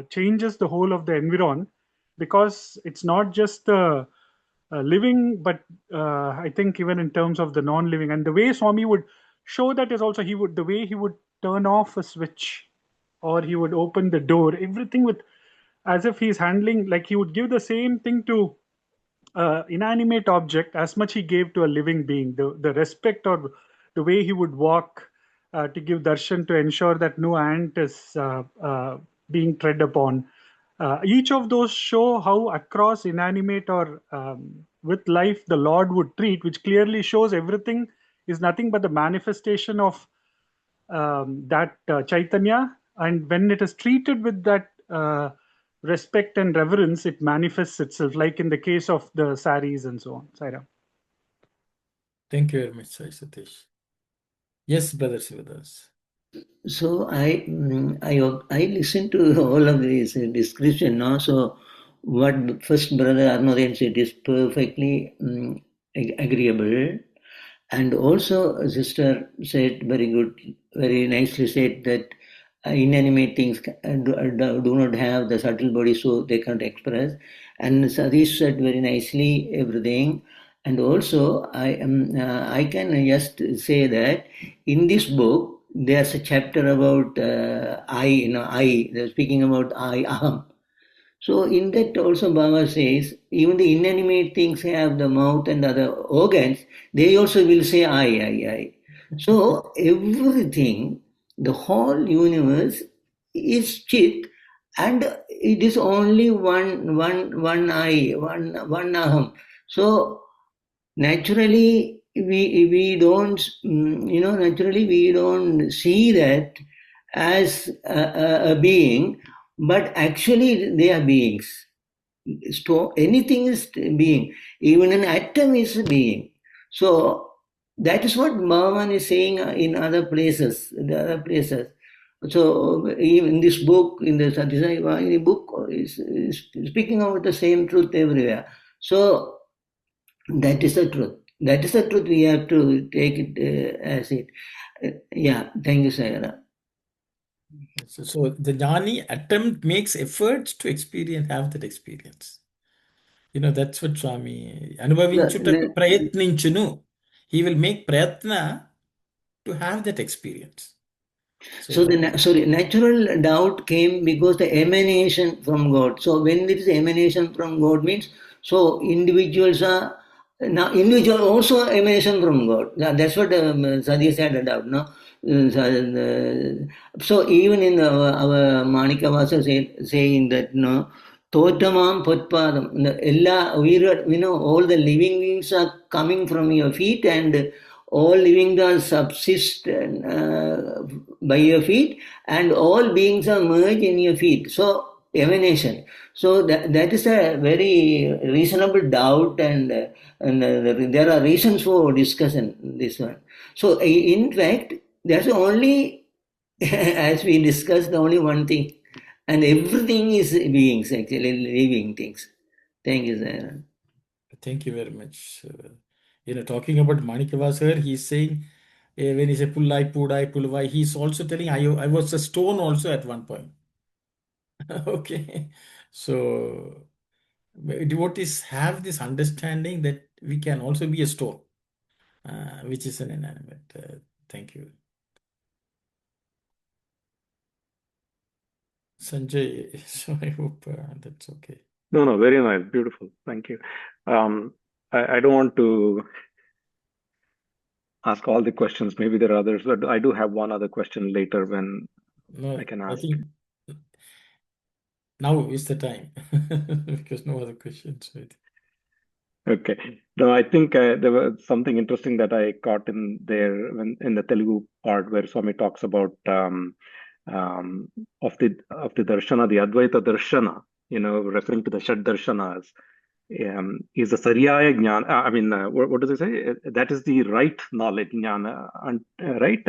changes the whole of the environ, because it's not just the living, but I think even in terms of the non-living, and the way Swami would show that is also the way he would turn off a switch, or he would open the door, everything with as if he's handling, like he would give the same thing to inanimate object as much he gave to a living being. The respect, or the way he would walk to give darshan, to ensure that no ant is being tread upon. Each of those show how across inanimate or with life the Lord would treat, which clearly shows everything is nothing but the manifestation of that Chaitanya. And when it is treated with that respect and reverence, it manifests itself, like in the case of the saris and so on. Saira. Thank you very much, Sai Satish. Yes, Brother Sivadas. So I listened to all of this description now. So what first brother Arnoden said is perfectly agreeable. And also sister said very good, very nicely said that inanimate things do not have the subtle body, so they can't express. And Satish said very nicely everything. And also I can just say that in this book there's a chapter about I. They're speaking about I, aham. So in that also Baba says, even the inanimate things have the mouth and other organs, they also will say I. So everything, the whole universe is chit, and it is only one I, one aham. So naturally we don't naturally we don't see that as a being, but actually they are beings. So anything is being, even an atom is a being. So that is what Bhagavan is saying in other places, So even in this book, in the Sathya Sai Vahini book, is speaking about the same truth everywhere. So that is the truth. That is the truth. We have to take it as it. Yeah, thank you, Sayara. So the jnani makes efforts to have that experience. That's what Swami Anubhavinchutaku prayatninchunu. He will make prayatna to have that experience. So the natural doubt came because the emanation from God. So when there is emanation from God means, so individuals are now individual also emanation from God. That's what Sathya said about. No, so even in our Manikavasa saying that no. Totamam Potpadam, all the living beings are coming from your feet, and all living beings subsist by your feet, and all beings are merged in your feet. So, emanation. So, that is a very reasonable doubt, and there are reasons for discussion, this one. So, in fact, there's only, as we discussed, only one thing. And everything is beings, actually, living things. Thank you, sir. Thank you very much. Talking about Manikavasar, he's saying, when he says Pullai, Pudai, Pulvai, he's also telling, I was a stone also at one point. Okay. So, devotees have this understanding that we can also be a stone, which is an inanimate. Thank you. Sanjay, so I hope that's okay. No, very nice, beautiful. Thank you. I don't want to ask all the questions. Maybe there are others, but I do have one other question later when I can I ask. think now is the time because no other questions. Right? Okay. No, I think there was something interesting that I caught in there in the Telugu part where Swami talks about of the darshana, the Advaita darshana, referring to the Shad darshanas, is the Saryaya Jnana. What does it say? That is the right knowledge, Jnana. And, right?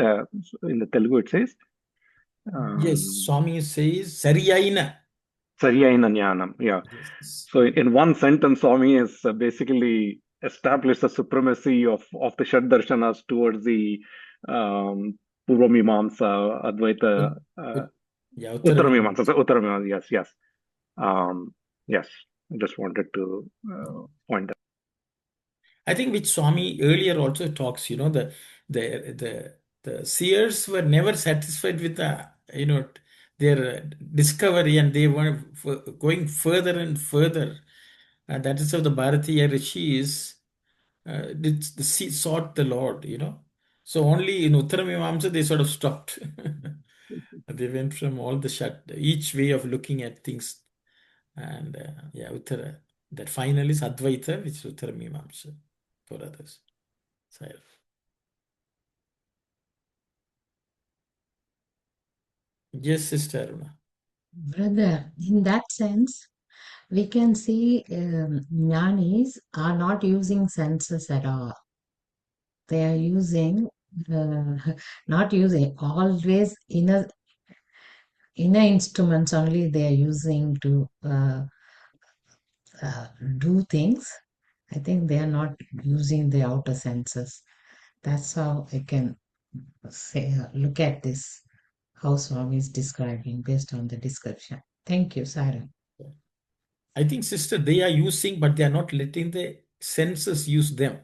In the Telugu it says. Yes, Swami says Saryaina. Saryaina Jnanam. Yeah. Yes. So in one sentence, Swami has basically established the supremacy of the Shad darshanas towards the Purva Mimamsa, Advaita, Yeah, Uttara Mimamsa. So Uttara Mimamsa, yes. Yes, I just wanted to point that. I think which Swami earlier also talks, the seers were never satisfied with their discovery, and they were going further and further. And that is how the Bharatiya rishis sought the Lord. So only in Uttaramimamsa they sort of stopped. They went from all the each way of looking at things. And Uttara. That final is Advaita, which is Uttaramimamsa for others. Yes, Sister Aruna. Brother, in that sense, we can see jnanis are not using senses at all. They are using, not using, always inner instruments only they are using to do things. I think they are not using the outer senses. That's how I can say, look at this, how Swami is describing based on the description. Thank you, Sarah. I think, Sister, they are using, but they are not letting the senses use them.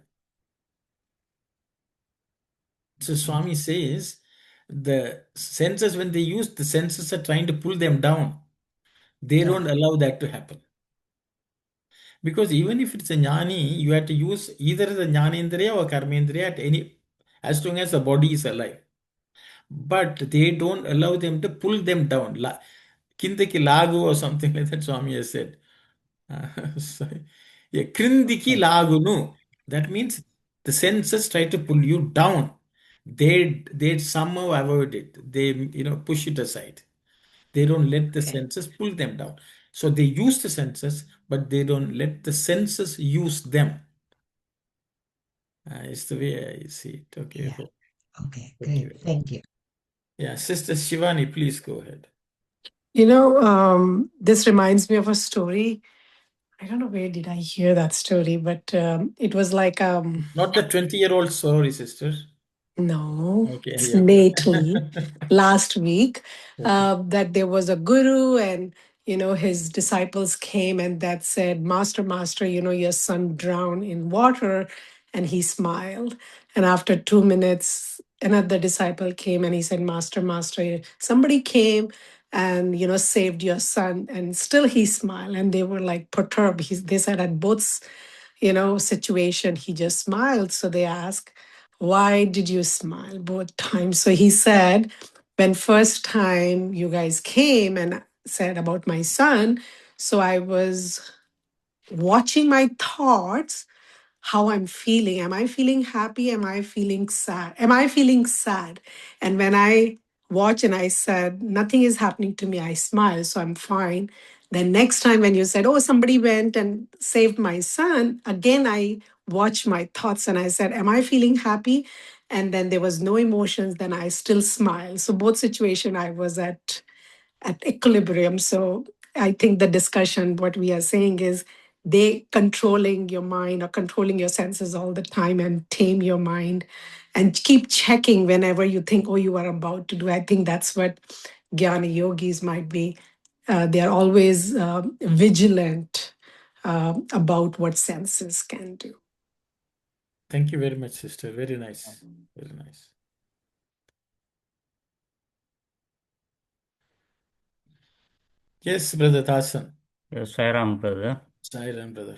So Swami says the senses, when they use, the senses are trying to pull them down. They don't allow that to happen. Because even if it's a jnani, you have to use either the jnanendriya or karmendriya as long as the body is alive. But they don't allow them to pull them down. Kindaki lagu or something like that, Swami has said. Krindiki lagunu. That means the senses try to pull you down. They somehow avoid it. They push it aside. They don't let the senses pull them down. So they use the senses, but they don't let the senses use them. It's the way I see it. Okay. Yeah. Okay, great. Thank you. Yeah, Sister Shivani, please go ahead. This reminds me of a story. I don't know where did I hear that story, but it was like Not the 20-year-old story, sister. no, Okay, it's yeah. lately, last week, Okay. that there was a guru and his disciples came and that said, Master, your son drowned in water, and he smiled. And after 2 minutes, another disciple came and he said, Master, somebody came and saved your son, and still he smiled. And they were like perturbed. They said at both situation he just smiled. So they asked, why did you smile both times? So he said, when first time you guys came and said about my son, so I was watching my thoughts, how I'm feeling. Am I feeling happy? Am I feeling sad? Am I feeling sad? And when I watch and I said, nothing is happening to me, I smile, so I'm fine. Then next time when you said, oh, somebody went and saved my son, again, I watched my thoughts and I said, am I feeling happy? And then there was no emotions, then I still smile. So both situation I was at equilibrium. So I think the discussion, what we are saying is they controlling your mind or controlling your senses all the time and tame your mind and keep checking whenever you think, oh, you are about to do. I think that's what Jnana yogis might be. They're always vigilant about what senses can do. Thank you very much, sister. Very nice. Very nice. Yes, Brother Tasan. Yes, Sairam, brother. Sairam, brother.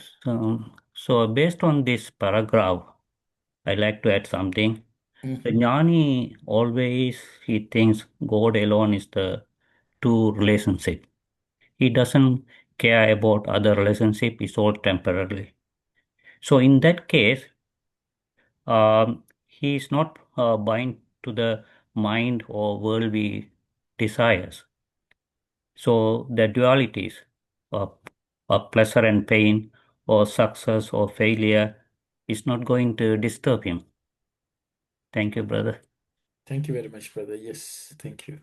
So based on this paragraph, I like to add something. The Jnani always he thinks God alone is the true relationship. He doesn't care about other relationship. It's all temporarily. So in that case, he is not bind to the mind or worldly desires. So the dualities of pleasure and pain, or success or failure, is not going to disturb him. Thank you, brother. Thank you very much, brother. Yes, thank you.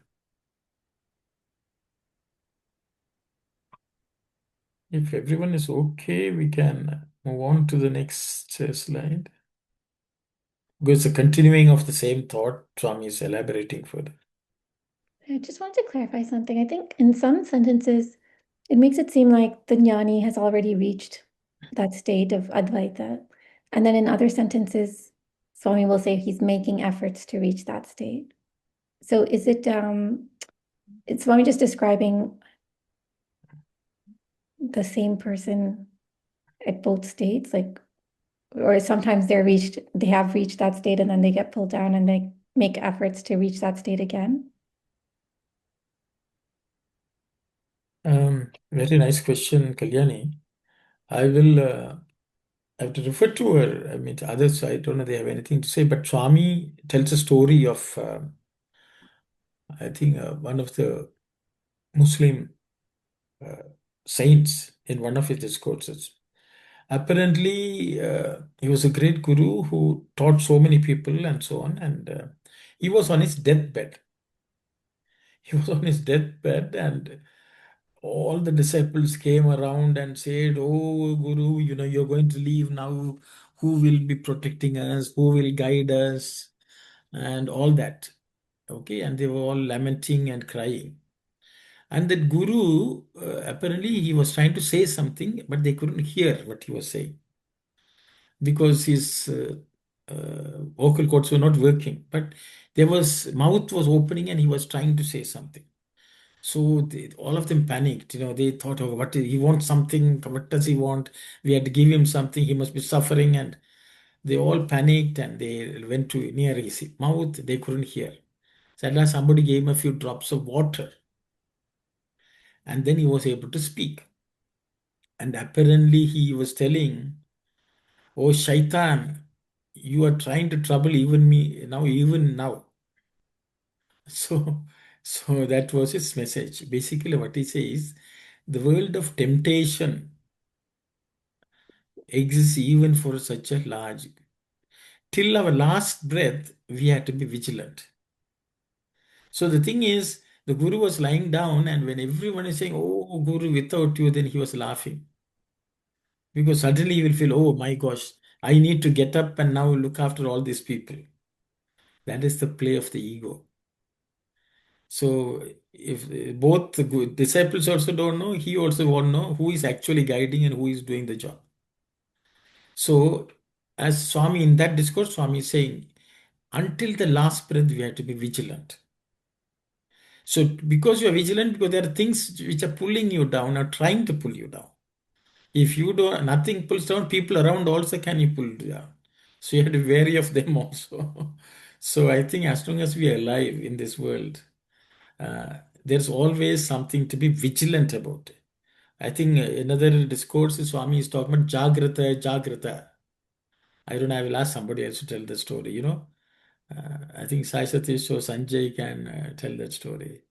If everyone is okay, we can move on to the next slide. Because it's a continuing of the same thought, Swami is elaborating further. I just want to clarify something. I think in some sentences, it makes it seem like the jnani has already reached that state of Advaita. And then in other sentences, Swami will say he's making efforts to reach that state. So is it Swami just describing the same person at both states? Like, or sometimes they have reached that state and then they get pulled down and they make efforts to reach that state again? Very nice question, Kalyani. I will have to refer to her. I mean, others, I don't know they have anything to say, but Swami tells a story of, I think, one of the Muslim saints in one of his discourses. Apparently, he was a great guru who taught so many people and so on, and he was on his deathbed. He was on his deathbed, and all the disciples came around and said, "Oh, Guru, you're going to leave now. Who will be protecting us? Who will guide us?" And all that. Okay, and they were all lamenting and crying. And that Guru, apparently, he was trying to say something, but they couldn't hear what he was saying because his vocal cords were not working. But mouth was opening, and he was trying to say something. So all of them panicked. They thought, "Oh, he wants something. What does he want? We had to give him something. He must be suffering." And they all panicked and they went to near his mouth. They couldn't hear. So at last, somebody gave him a few drops of water, and then he was able to speak. And apparently, he was telling, "Oh, Shaitan, you are trying to trouble even me now, even now." So, so that was his message. Basically, what he says, the world of temptation exists even for such a large. Till our last breath, we have to be vigilant. So the thing is, the Guru was lying down, and when everyone is saying, "Oh, Guru, without you," then he was laughing. Because suddenly he will feel, "Oh my gosh, I need to get up and now look after all these people." That is the play of the ego. So if both the disciples also don't know, he also won't know who is actually guiding and who is doing the job. So as Swami in that discourse, Swami is saying, until the last breath, we have to be vigilant. So because you are vigilant, because there are things which are pulling you down or trying to pull you down. If you don't, nothing pulls down, people around also can you pull down. So you have to be wary of them also. So I think as long as we are alive in this world, there's always something to be vigilant about. I think another discourse Swami is talking about Jagrata, Jagrata. I don't know, I will ask somebody else to tell the story. I think Sai Satish or Sanjay can tell that story.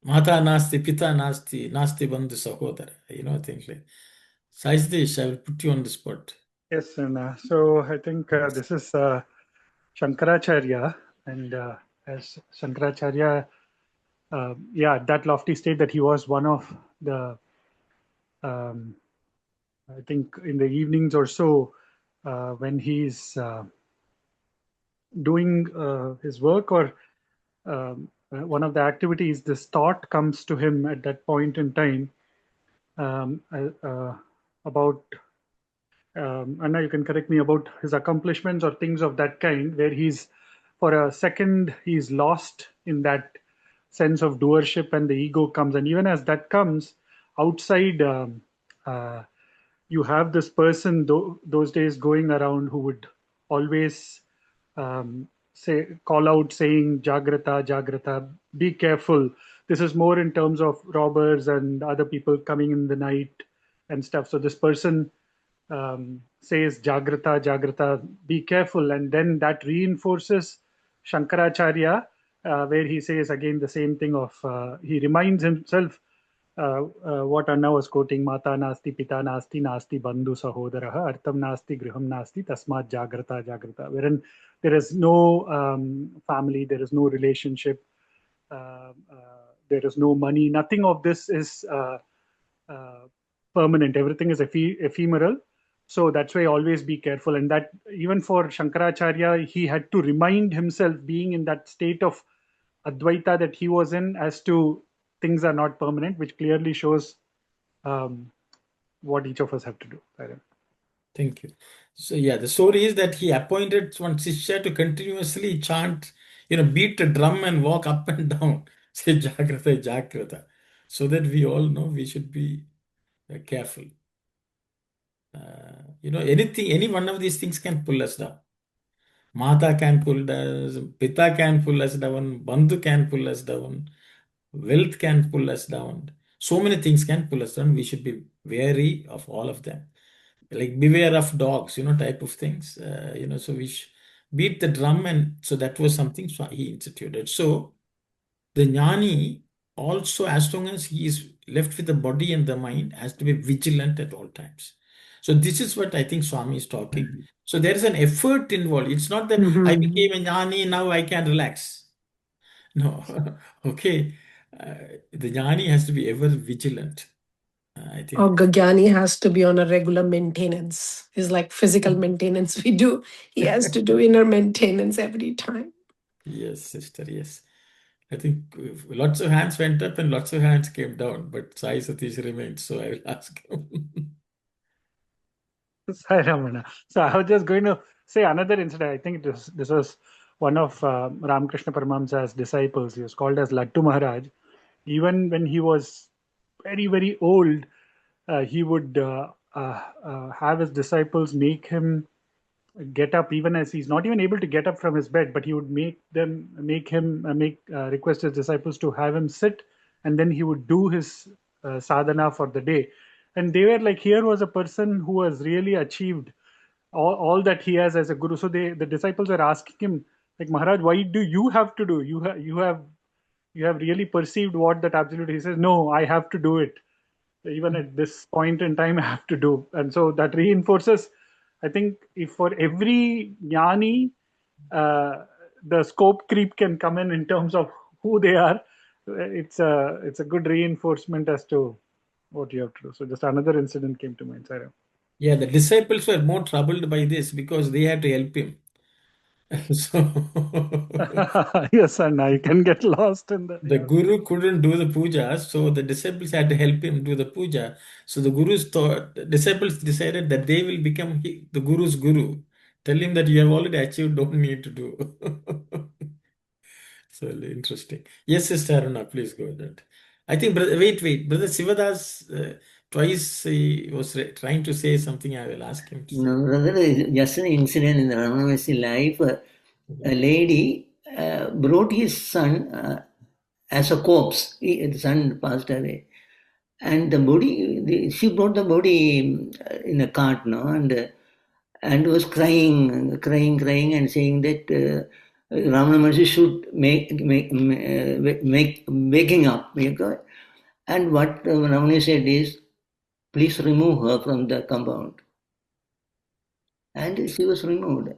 Mata nasti, pita nasti, nasti bandhu sahodara. Things like Sai Satish, I will put you on the spot. Yes, and so I think this is Shankaracharya, and as Shankaracharya, at that lofty state that he was one of the, I think in the evenings or so, when he's doing his work or one of the activities, this thought comes to him at that point in time about, Anna, you can correct me, about his accomplishments or things of that kind, where he's, for a second, he's lost in that sense of doership and the ego comes. And even as that comes, outside, you have this person those days going around who would always call out saying Jagrata, Jagrata, be careful. This is more in terms of robbers and other people coming in the night and stuff. So this person says Jagrata, Jagrata, be careful, and then that reinforces Shankaracharya where he says again the same thing of, he reminds himself what Anna was quoting, Mata nasti, Pita nasti, nasti bandhu sahodaraha, artam nasti, griham nasti, tasmat jagrata, jagrata, wherein there is no family, there is no relationship, there is no money, nothing of this is permanent, everything is ephemeral. So that's why always be careful. And that even for Shankaracharya, he had to remind himself, being in that state of Advaita that he was in, as to things are not permanent, which clearly shows what each of us have to do. Thank you. So yeah, the story is that he appointed one Shishya to continuously chant, beat the drum and walk up and down, say Jagrata, Jagrata, so that we all know we should be careful. Anything, any one of these things can pull us down. Mata can pull us, Pita can pull us down, Bandhu can pull us down, wealth can pull us down. So many things can pull us down. We should be wary of all of them. Like beware of dogs, type of things. So we beat the drum, and so that was something he instituted. So the jnani also, as long as he is left with the body and the mind, has to be vigilant at all times. So this is what I think Swami is talking. So there is an effort involved. It's not that I became a jnani, now I can relax. No. Okay. The jnani has to be ever vigilant. I think. Or Gagyani has to be on a regular maintenance. It's like physical maintenance we do. He has to do inner maintenance every time. Yes, sister, yes. I think lots of hands went up and lots of hands came down, but Sai Satish remained, so I will ask him. Sai Ramana. So I was just going to say another incident. I think this was one of Ramakrishna Paramahamsa's disciples. He was called as Lattu Maharaj. Even when he was very, very old, he would have his disciples make him get up, even as he's not even able to get up from his bed, but he would request his disciples to have him sit, and then he would do his sadhana for the day. And they were like, here was a person who has really achieved all that he has as a guru. So the disciples are asking him, like, Maharaj, why do you have to do? You have really perceived what that absolute. He says, no, I have to do it. Even at this point in time, I have to do. And so that reinforces, I think, if for every jnani, the scope creep can come in terms of who they are. It's a good reinforcement as to what you have to do. So just another incident came to mind. Sorry. Yeah, the disciples were more troubled by this because they had to help him. So yes, and I can get lost in that. the guru couldn't do the puja, so the disciples had to help him do the puja. So the disciples decided that they will become the guru's guru. Tell him that you have already achieved, don't need to do. So interesting. Yes, Sister Aruna, please go ahead. I think, wait. Brother Sivadas, twice he was trying to say something. I will ask him. No, brother, just an incident in the Ramana Maharshi life. A lady brought his son as a corpse. The son passed away. And the body, she brought the body in a cart, no? And was crying, and saying that Ramana Maharshi should make waking up. And what Ramana said is, please remove her from the compound. And she was removed.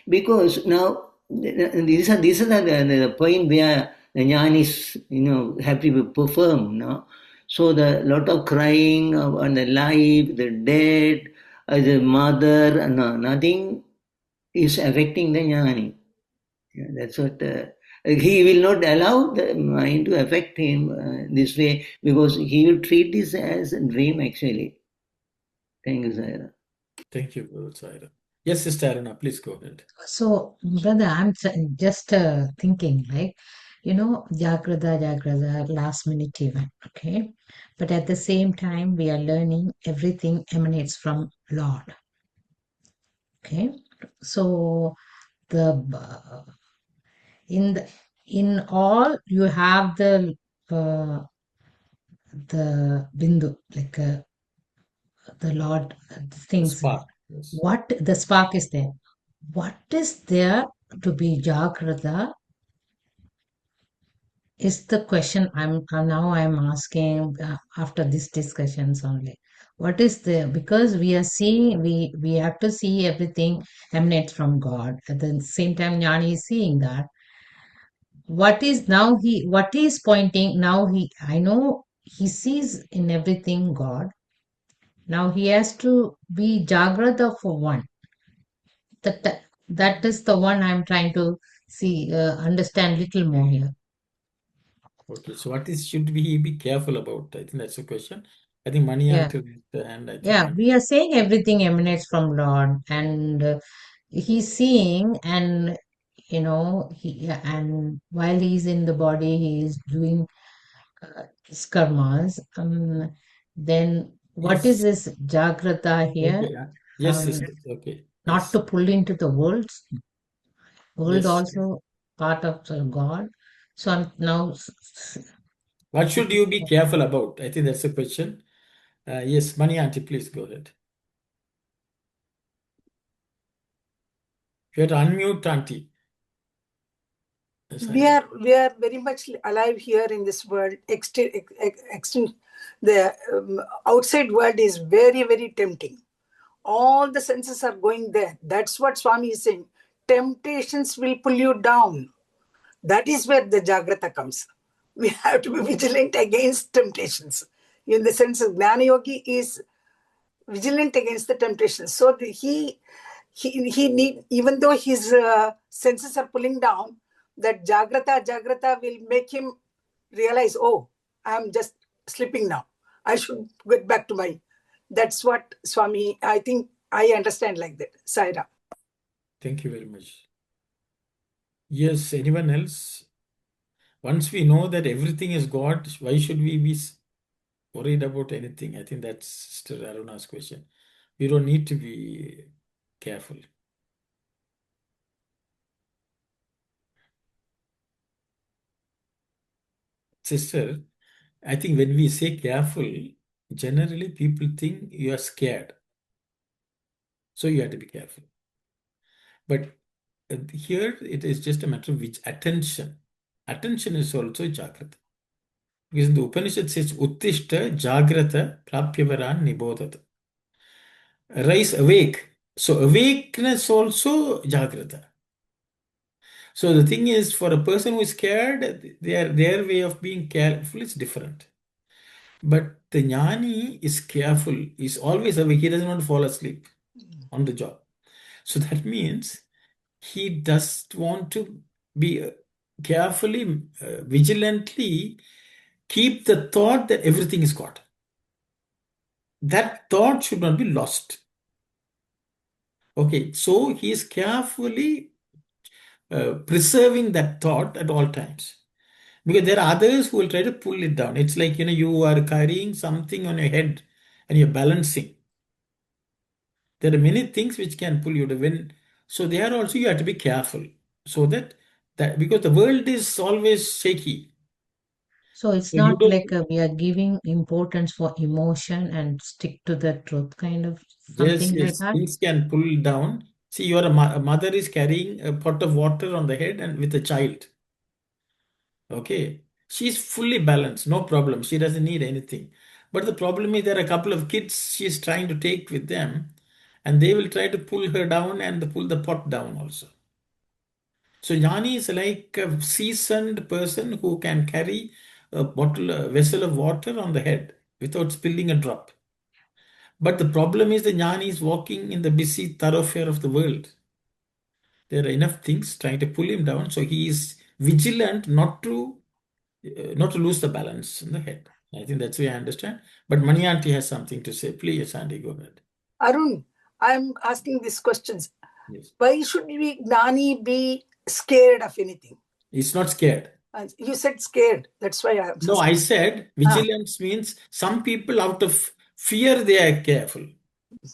Because now, these are the point where the jnana is, have to be performed, no? So the lot of crying on the life, the dead, the mother, nothing is affecting the jnani. Yeah, that's what he will not allow the mind to affect him this way, because he will treat this as a dream actually. Thank you, Saira. Thank you, Brother Saira. Yes, Sister Aruna, please go ahead. So, brother, I'm just thinking, like, Jagrada, last minute event, okay? But at the same time, we are learning everything emanates from Lord, okay? So, in all, you have the bindu, like the Lord, things. Spark. Yes. What the spark is there? What is there to be Jagrada is the question I'm asking after these discussions only. What is because we are seeing, we have to see everything emanates from God. At the same time, Jnani is seeing that. What he is pointing now, I know he sees in everything God. Now he has to be Jagrata for one. That is the one I'm trying to see, understand little more here. Okay, so what is should we be careful about? I think that's the question. I think Mani Yeah. answered it, and I Yeah, think we are saying everything emanates from Lord, and he's seeing, and and while he's in the body, he is doing his karmas. Then what is yes, this Jagrata here? okay, yes, Um, sister, okay, Not yes, to pull into the world yes. also part of the God. So I'm now. What should you be careful about? I think that's the question. Yes, Mani Auntie, please go ahead. You have to unmute, Auntie. Yes, We are very much alive here in this world. The outside world is very, very tempting. All the senses are going there. That's what Swami is saying. Temptations will pull you down. That is where the Jagrata comes. We have to be vigilant against temptations. In the sense of Jnana Yogi is vigilant against the temptations. So he need, even though his senses are pulling down, that Jagrata will make him realize, oh, I'm just slipping now. I should get back to my. That's what Swami, I think I understand like that. Saira. thank you very much. Yes, anyone else? Once we know that everything is God, why should we be worried about anything? I think that's Sister Aruna's question. We don't need to be careful. Sister, I think when we say careful, generally people think you are scared. So you have to be careful. But here it is just a matter of which attention. Attention is also Jagrata. Because the Upanishad says, Uttishta Jagrata Prapyavaran Nibodhata. Rise awake. So awakeness also Jagrata. So the thing is, for a person who is scared, their way of being careful is different. But the jnani is careful, is always awake. He doesn't want to fall asleep on the job. So that means he does want to be carefully, vigilantly keep the thought that everything is God. That thought should not be lost. Okay, so he is carefully preserving that thought at all times. Because there are others who will try to pull it down. It's like, you are carrying something on your head and you're balancing. There are many things which can pull you down. So there also you have to be careful. So that because the world is always shaky. So it's So you not don't. like we are giving importance for emotion and stick to the truth, kind of Yes, something like yes, that. things can pull down. See, a mother is carrying a pot of water on the head and with a child. Okay. She's fully balanced, no problem. She doesn't need anything. But the problem is there are a couple of kids she's trying to take with them, and they will try to pull her down and pull the pot down also. So Jnani is like a seasoned person who can carry a vessel of water on the head without spilling a drop. But the problem is the Jnani is walking in the busy thoroughfare of the world. There are enough things trying to pull him down, so he is vigilant not to lose the balance in the head. I think that's the way I understand. But Mani Auntie has something to say. Please, Auntie, go ahead. Arun, I'm asking these questions. Yes. Why should we, Gnani, be scared of anything? He's not scared. You said scared. That's why I'm No, I said vigilance means some people out of fear they are careful.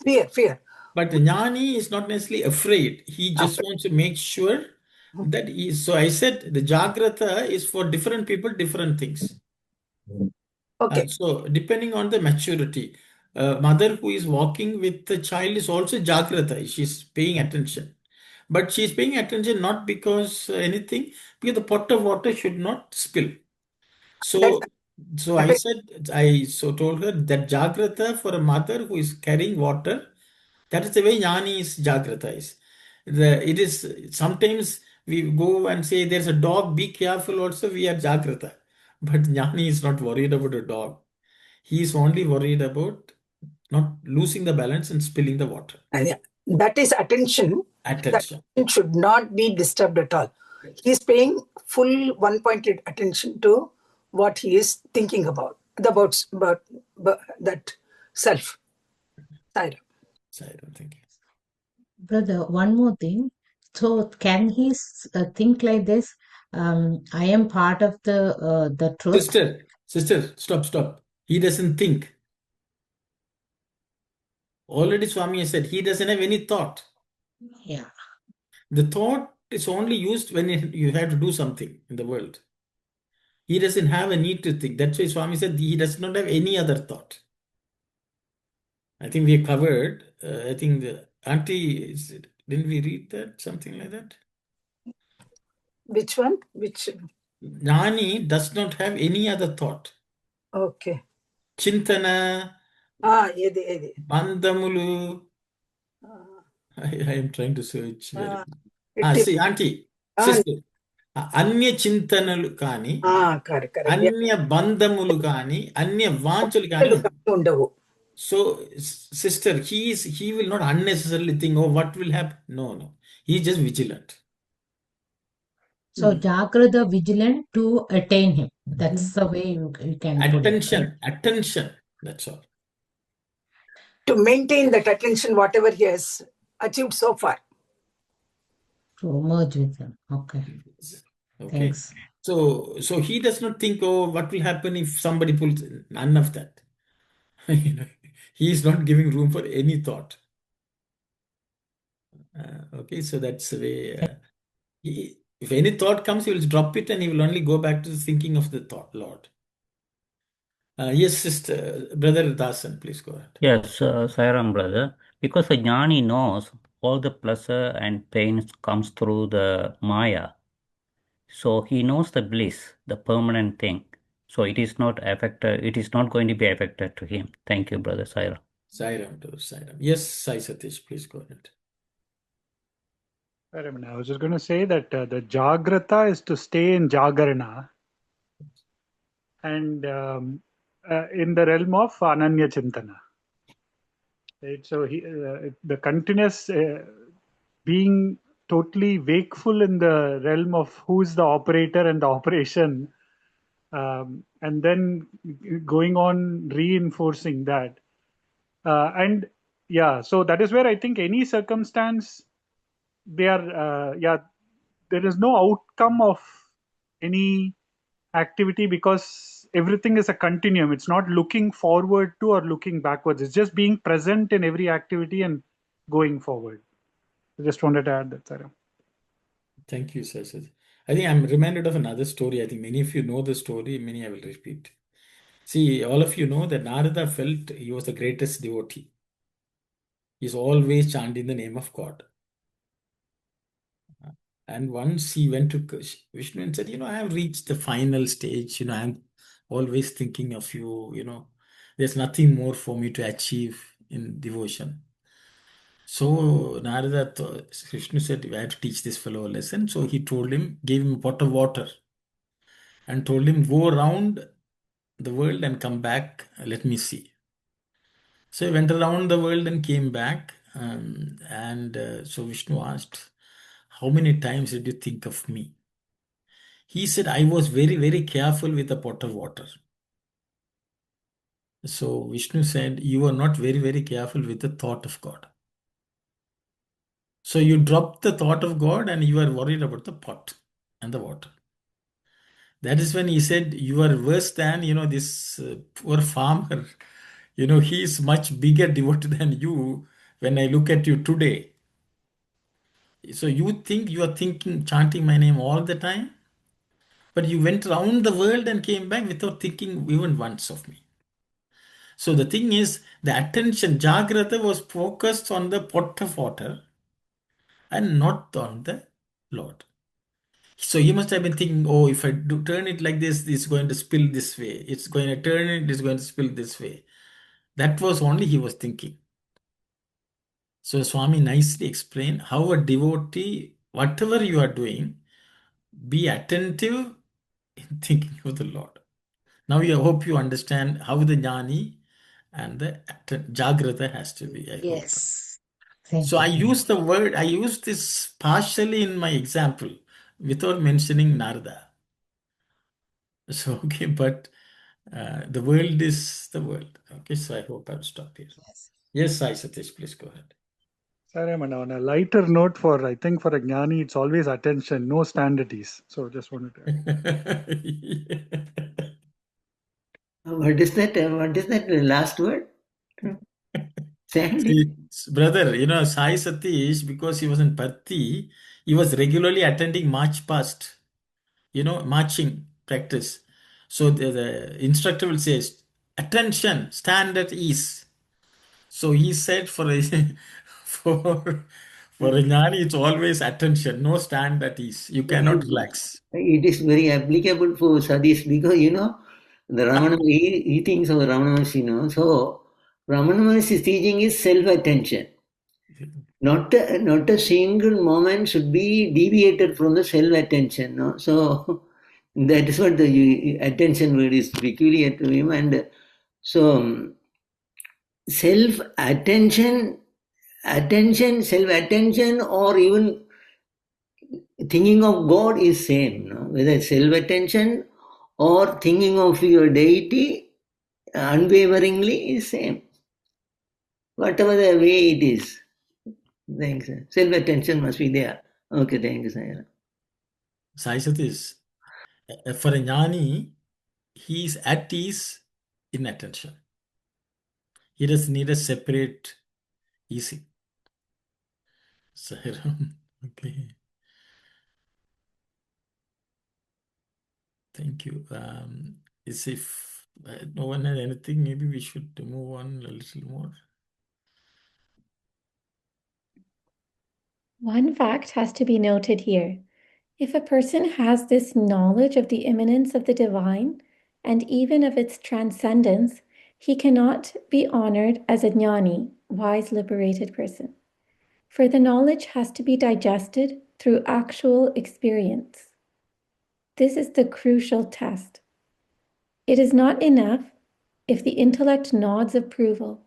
Fear. But the Jnani is not necessarily afraid. He just Afraid. wants to make sure that he is. So I said the Jagrata is for different people, different things. Okay. So depending on the maturity, mother who is walking with the child is also Jagrata. She's paying attention. But she's paying attention not because anything, because the pot of water should not spill. So, so I said, I so told her that Jagrata for a mother who is carrying water, that is the way Jnani is Jagrata is. It is sometimes we go and say there's a dog, be careful also, we are Jagrata. But Jnani is not worried about a dog. He is only worried about not losing the balance and spilling the water. And that is attention. Attention. That should not be disturbed at all. He's paying full one-pointed attention to what he is thinking about that self. Saira. Saira, thank you. Brother, one more thing. So can he think like this? I am part of the truth. Sister, stop. He doesn't think. Already Swami has said he doesn't have any thought. Yeah. The thought is only used when you have to do something in the world. He doesn't have a need to think. That's why Swami said he does not have any other thought. I think we covered, I think the auntie, didn't we read that? Something like that? Which one? Jnani does not have any other thought. Okay. Chintana, Edi. Bandamulu. I am trying to search. See, auntie, sister. అన్య చింతనలు కానీ అన్య బంధములు కానీ అన్య వాంఛలు కానీ ఉండవు. So sister, he will not unnecessarily think, oh, what will happen. No, he is just vigilant. So Jagrata vigilant to attain him. That's the way you can attention put it. Attention, that's all. To maintain that attention, whatever he has achieved so far. To merge with them. Okay. Thanks. So he does not think, oh, what will happen if somebody pulls. None of that. He is not giving room for any thought. Okay, so that's the way. If any thought comes, he will drop it and he will only go back to the thinking of the thought, Lord. Yes, sister, brother Dasan, please go ahead. Yes, Sairam, brother. Because the Jnani knows all the pleasure and pains comes through the Maya. So he knows the bliss, the permanent thing. So it is not going to be affected to him. Thank you, brother Sairam. Sairam. Yes, Sai Satish, please go ahead. I was just going to say that the Jagrata is to stay in Jagarana and in the realm of Ananya Chintana. Right? So the continuous being totally wakeful in the realm of who is the operator and the operation, and then going on reinforcing that. So that is where I think any circumstance, there is no outcome of any activity because everything is a continuum. It's not looking forward to or looking backwards. It's just being present in every activity and going forward. I just wanted to add that, Sarah. Thank you, sir. I think I'm reminded of another story. I think many of you know the story, many I will repeat. See, all of you know that Narada felt he was the greatest devotee. He's always chanting the name of God. And once he went to Vishnu and said, I have reached the final stage. I'm always thinking of you. There's nothing more for me to achieve in devotion. So Narada, Vishnu said, I have to teach this fellow a lesson. So he gave him a pot of water and told him, go around the world and come back. Let me see. So he went around the world and came back. So Vishnu asked, how many times did you think of me? He said, I was very, very careful with the pot of water. So Vishnu said, you are not very, very careful with the thought of God. So you dropped the thought of God and you are worried about the pot and the water. That is when he said, you are worse than, this poor farmer. He is much bigger devotee than you when I look at you today. So you think you are chanting my name all the time, but you went around the world and came back without thinking even once of me. So the thing is, the attention, Jagrata, was focused on the pot of water and not on the Lord. So he must have been thinking, oh, if I do turn it like this, it's going to spill this way. It's going to turn it, it's going to spill this way. That was only he was thinking. So Swami nicely explained how a devotee, whatever you are doing, be attentive in thinking of the Lord. Now I hope you understand how the jnani and the jagrata has to be, I hope. Yes. Thank So I you. use the word, I use this partially in my example without mentioning Narada. So, okay, but the world is the world. Okay, so I hope I'll stop here. Yes. Yes, Sai Satish, please go ahead. Sorry, man, on a lighter note, I think for a jnani, it's always attention, no stand at ease. So just wanted to. What is that? What is that last word? Sandy? See, brother, Sai Satish, because he was in Parthi, he was regularly attending march past, marching practice. So the instructor will say, attention, stand at ease. So he said for a for a jnani, it's always attention, no stand at ease. You cannot relax. It is very applicable for sadhis because the Ramana he thinks of Ramana Maharshi, so Ramana Maharshi's teaching is self-attention. Not a single moment should be deviated from the self-attention. No? So that is what the attention word is peculiar to him, and so self-attention, self-attention, or even thinking of God is same, no? Whether self-attention or thinking of your deity unwaveringly is same. Whatever the way it is. Thanks. Self-attention must be there. Okay, thank you, Sayara. Sai Satish, for a jnani, he is at ease in attention. He doesn't need a separate easy. Sairam, okay. Thank you. Is if no one has anything, maybe we should move on a little more. One fact has to be noted here. If a person has this knowledge of the immanence of the divine and even of its transcendence, he cannot be honored as a jnani, wise liberated person. For the knowledge has to be digested through actual experience. This is the crucial test. It is not enough if the intellect nods approval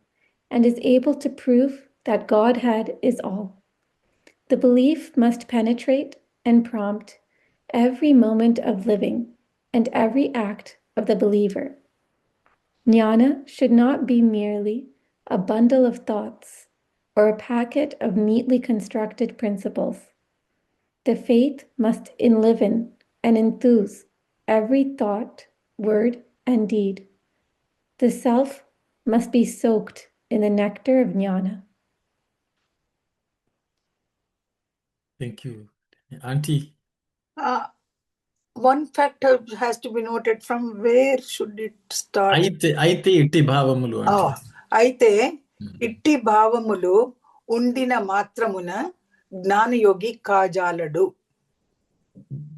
and is able to prove that Godhead is all. The belief must penetrate and prompt every moment of living and every act of the believer. Jnana should not be merely a bundle of thoughts or a packet of neatly constructed principles. The faith must enliven and enthuse every thought, word, and deed. The self must be soaked in the nectar of jnana. Thank you. Auntie. One factor has to be noted. From where should it start? Aite itti bhavamulu antundi. అయితే ఇట్టి భావములు ఉండిన మాత్రమున జ్ఞానయోగి కాజాలడు.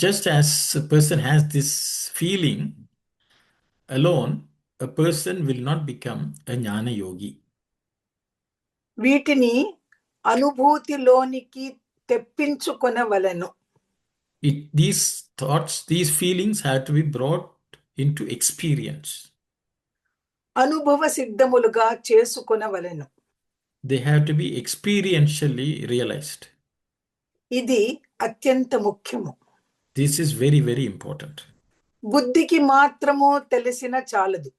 Just as a person has this feeling alone, a person will not become a jnana yogi. వీటిని అనుభూతిలోనికి తెప్పించుకొనవలెను. These thoughts, these feelings have to be brought into experience. అనుభవ సిద్ధములుగా చేసుకొనవలెను. They have to be experientially realized. ఇది అత్యంత ముఖ్యము. This is very, very important. బుద్ధికి మాత్రము తెలిసిన చాలదు.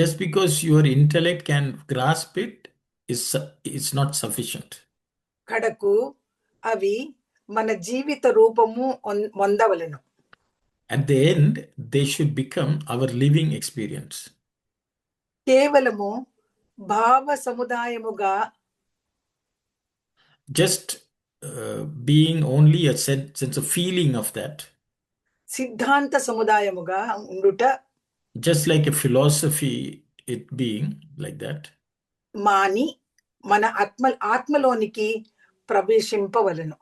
Just because your intellect can grasp it is not sufficient. కడకు అవి మన జీవిత రూపము పొందవలెను. At the end, they should become our living experience. కేవలము భావ సముదాయముగా Just being only a sense of feeling of that. సిద్ధాంత సముదాయముగా ఉండుట. Just like a philosophy, it being like that. మాని మన ఆత్మలోనికి ప్రవేశింపవలెను.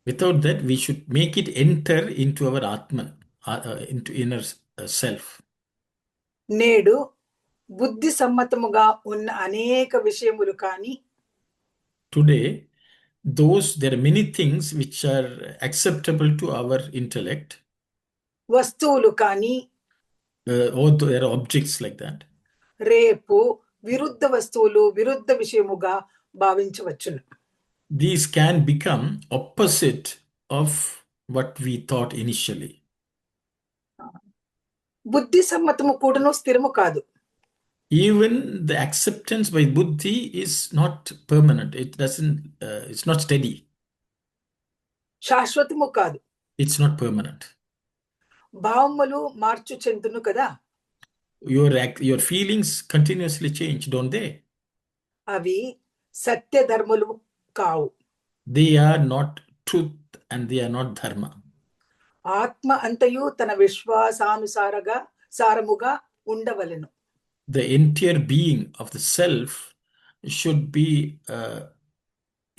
Without that, we should make it enter into our Atman, into inner self. నేడు బుద్ధి సమ్మతముగా ఉన్న అనేక విషయములు కానీ Today, there are many things which are acceptable to our intellect, వస్తువులు కానీ or there are objects like that. రేపు విరుద్ధ వస్తువులు విరుద్ధ విషయముగా భావించవచ్చును. These can become opposite of what we thought initially. బుద్ధి సమ్మతము కూడాను స్థిరము కాదు. Even the acceptance by buddhi is not permanent. It's not steady. శాశ్వతము కాదు. It's not permanent. భావములు మార్చు చెందును కదా. Your feelings continuously change, don't they? అవి సత్య ధర్మములు కావు. They are not truth and they are not dharma. ఆత్మ అంతయు తన సారముగా ఉండవలెను. The entire being of the self should be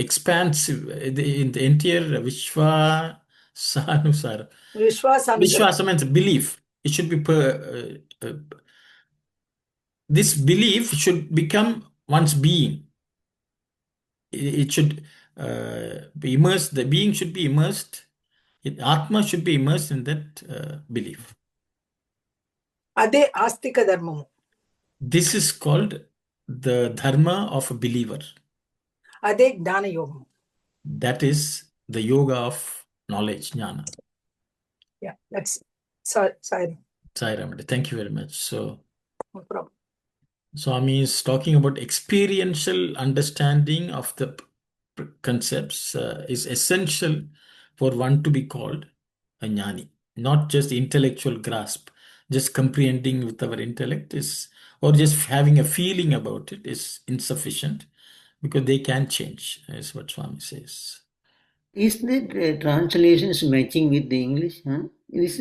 expansive. In the entire Vishwasanusara. Vishwasa means belief. It should be this belief should become one's being. It should be immersed. The being should be immersed. Atma should be immersed in that belief. అదే ఆస్తిక ధర్మము. This is called the dharma of a believer. అదే జ్ఞాన యోగము. That is the yoga of knowledge, jnana. Yeah, that's Sai. Sai Ramade. Thank you very much. So, No problem. Swami is talking about experiential understanding of the concepts is essential for one to be called a jnani. Not just intellectual grasp, just comprehending with our intellect or just having a feeling about it is insufficient because they can change, is what Swami says. Is the translations matching with the English? Huh?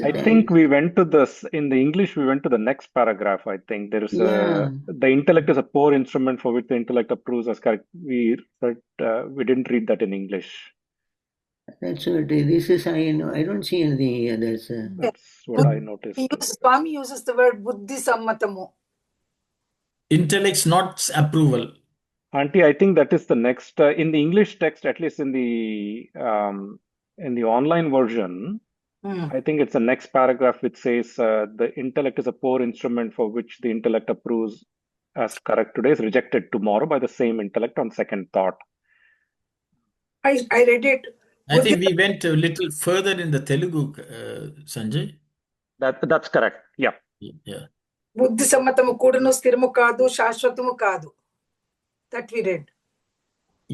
I think we went to this, in the English, we went to the next paragraph. I think there is the intellect is a poor instrument for which the intellect approves as correct. We didn't read that in English. That's what this is. I know. I don't see anything here. That's what I noticed. Swami uses the word buddhi sammatamu. Intellect's not approval. Auntie, I think that is the next in the English text, at least in the online version. I think it's the next paragraph which says the intellect is a poor instrument for which the intellect approves as correct today is rejected tomorrow by the same intellect on second thought. I read it. I think we went a little further in the Telugu, Sanjay. That's correct. Yeah. Yeah. బుద్ధి సమ్మతము కూడాను స్థిరము కాదు, శాశ్వతము కాదు. That we read.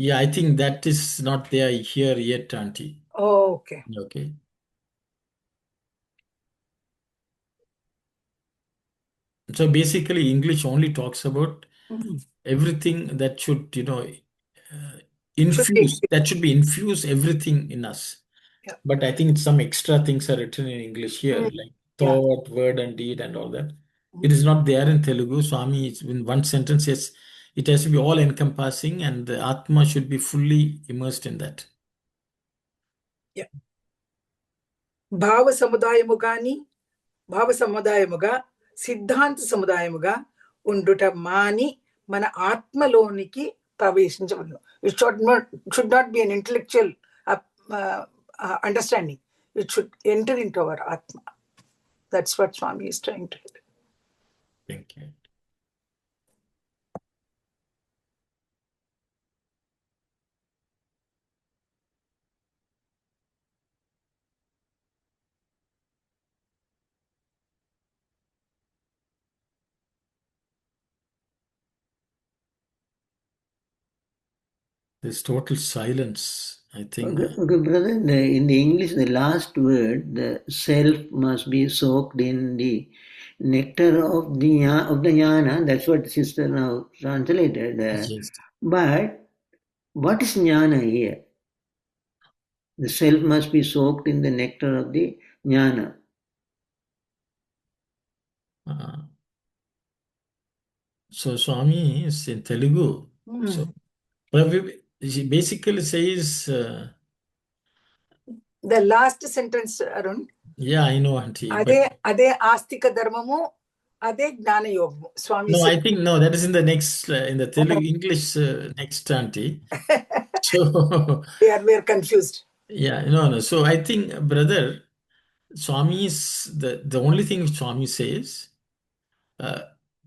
Yeah, I think that is not there here yet, Auntie. Oh, okay. Okay. So basically, English only talks about everything that should, that should be infuse everything in us. Yeah. But I think some extra things are written in English here, like thought, word, and deed, and all that. It is not there in Telugu. Swami, in one sentence, yes, it has to be all encompassing, and the Atma should be fully immersed in that. Yeah. భావ సముదాయముగా సిద్ధాంత సముదాయముగా ఉండుట మాని మన ఆత్మలోనికి ప్రవేశించవలను. It should not be an intellectual understanding. It should enter into our Atma. That's what Swami is trying to do. Thank you. There's total silence, I think. Okay, brother, in the English, the last word, the self must be soaked in the nectar of the jnana. That's what sister now translated. Yes. But what is jnana here? The self must be soaked in the nectar of the jnana. So Swami is in Telugu. So he basically says The last sentence, Arun. Yeah, I know, auntie. Ade astika dharmamu, ade jnana yogamu. Swami No, said. I think no, that is in the next in the Telugu English next auntie. So we are confused. yeah, no. So I think, brother, Swami's the only thing Swami says,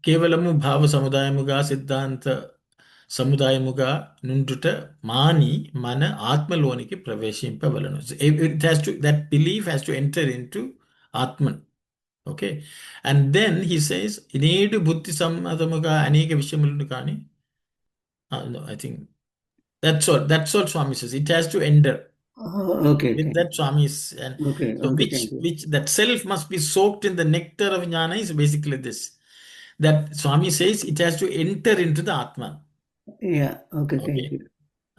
కేవలము భావ సముదాయముగా సిద్ధాంత సముదాయముగా నుండుట మాని మన ఆత్మలోనికి ప్రవేశింపవలను. It has to, that belief has to enter into Atman. Okay. And then he says, నేడు బుద్ధి సమ్మతముగా అనేక విషయములను కానీ, no, I think that's all Swami says. It has to enter. Okay. With that Swami is, and Okay. so Okay. Thank you. which that self must be soaked in the nectar of jnana is basically this. That Swami says it has to enter into the Atman. Yeah. Okay. Thank Okay. you.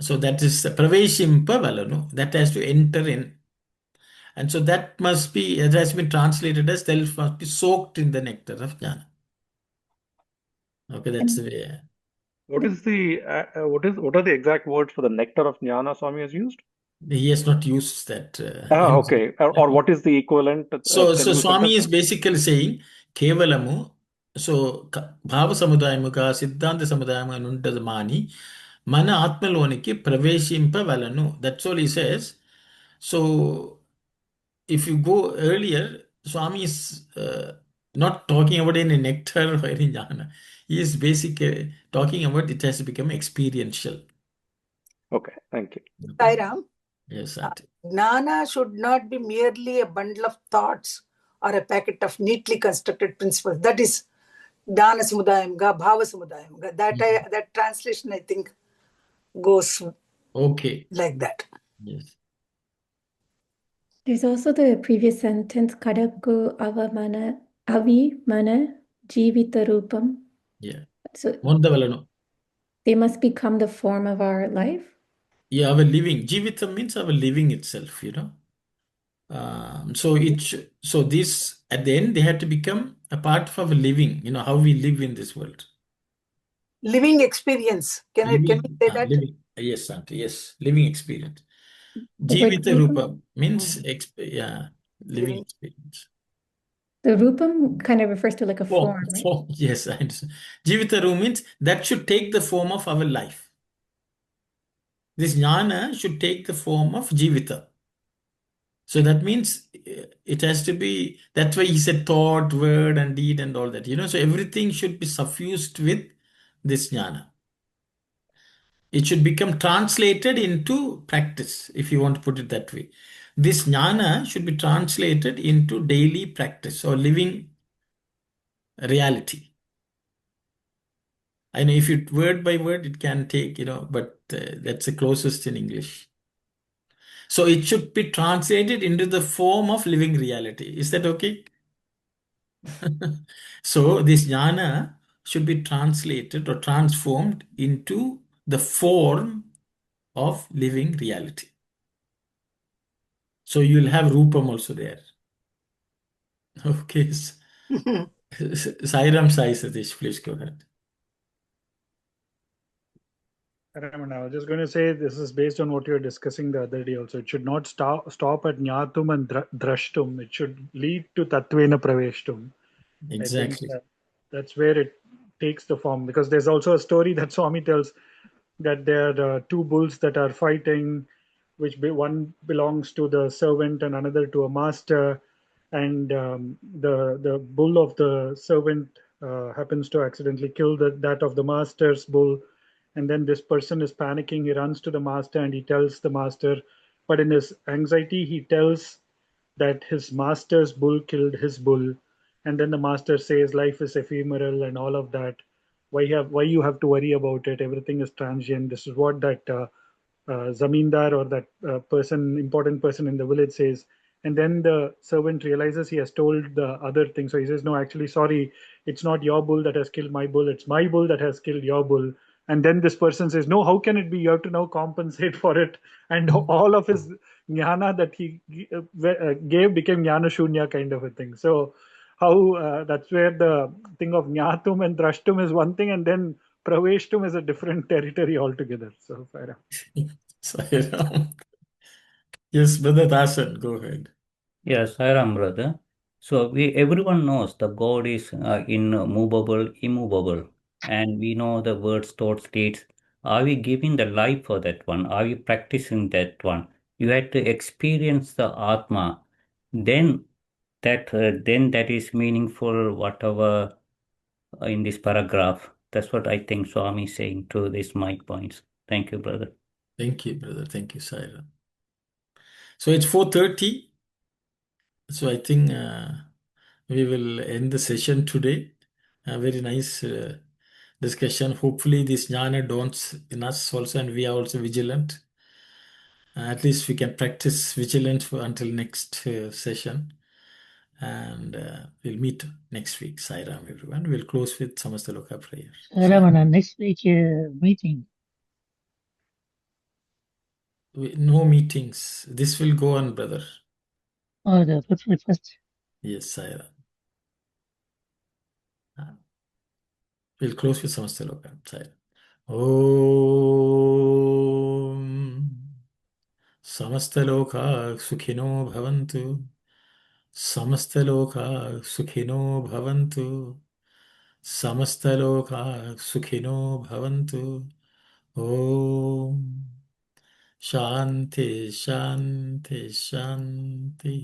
So that is praveshimpa valanu. That has to enter in. And so that must be, it has been translated as self must be soaked in the nectar of jnana. Okay, that's the way. What is the what are the exact words for the nectar of jnana Swami has used? He has not used that. Okay. Or what is the equivalent So Telugu Swami sentence? is basically saying కేవలము, so భావ సముదాయముగా సిద్ధాంత సముదాయము అని ఉంటుంది మాని మన ఆత్మలోనికి ప్రవేశింపవలను. That's all he says. So if you go earlier, Swami is not talking about any nectar or any jnana. He is basically talking about it has to become experiential. Okay, thank you. Sairam, Yes, auntie. jnana should not be merely a bundle of thoughts or a packet of neatly constructed principles. That is jnana samudayamga, bhava samudayamga. That translation, I think, goes Okay. like that. Yes. There's also the previous sentence, Kadaku avamana avimana jivita rupam. Yeah. So Mondavallanu. they must become the form of our life. Yeah, our living. Jivitam means our living itself, you know. So this at the end they have to become a part of our living, you know, how we live in this world. Living experience. Can we say that? Living. Yes, auntie. Yes, living experience. The word Jivita rupam? Rupa means living experience. The rupam kind of refers to like a form, right? Form. Yes, I understand. Jivita Rupa means that should take the form of our life. This jnana should take the form of jivita. So that means it has to be, that's why he said thought, word, and deed, and all that. You know, so everything should be suffused with this jnana. It should become translated into practice, if you want to put it that way. This jnana should be translated into daily practice or living reality. I know if you word by word, it can take, you know, but that's the closest in English. So it should be translated into the form of living reality. Is that okay? So this jnana should be translated or transformed into the form of living reality. So you'll have Rupam also there. Okay. Sairam Sai Satish, please go ahead. Raman, I was just going to say this is based on what you were discussing the other day also. It should not stop at Jnatum and Drashtum. It should lead to Tatvena Praveshtum. Exactly. I think that's where it takes the form, because there's also a story that Swami tells that there are two bulls that are fighting, which one belongs to the servant and another to a master, and the bull of the servant happens to accidentally kill that of the master's bull, and then this person is panicking. He runs to the master and he tells the master, but in his anxiety he tells that his master's bull killed his bull, and then the master says life is ephemeral and all of that. Why you have to worry about it? Everything is transient. This is what that zamindar or that important person in the village says. And then the servant realizes he has told the other thing. So he says, no, actually, sorry, it's not your bull that has killed my bull. It's my bull that has killed your bull. And then this person says, no, how can it be? You have to now compensate for it. And all of his jnana that he gave became jnana shunya kind of a thing. So how that's where the thing of jnatum and drashtum is one thing, and then praveshtum is a different territory altogether. So, Sairam. Yes, Brother Dasan, go ahead. Yes, Sairam, brother. So everyone knows the God is immovable, immovable, and we know the words, thoughts, deeds. Are we giving the life for that one? Are we practicing that one? You had to experience the Atma. Then then that is meaningful. Whatever in this paragraph. That's what I think Swami is saying to these my points. Thank you, brother. Thank you, brother. Thank you, Saira. So it's 4:30. So I think we will end the session today. A very nice discussion. Hopefully, this jnana dawns in us also, and we are also vigilant. At least we can practice vigilance until next session. And we'll meet next week. Sai Ram, everyone. We'll close with Samastaloka prayer. Ramana, next week meeting. No meetings. This will go on, brother. Oh, the first. Yes, Sai Ram. We'll close with Samastaloka. Sai Ram. Om Samastaloka Sukhino Bhavantu. Samastaloka Sukhino Bhavantu. Samastaloka Sukhino Bhavantu. Om Shanti, Shanti, Shanti.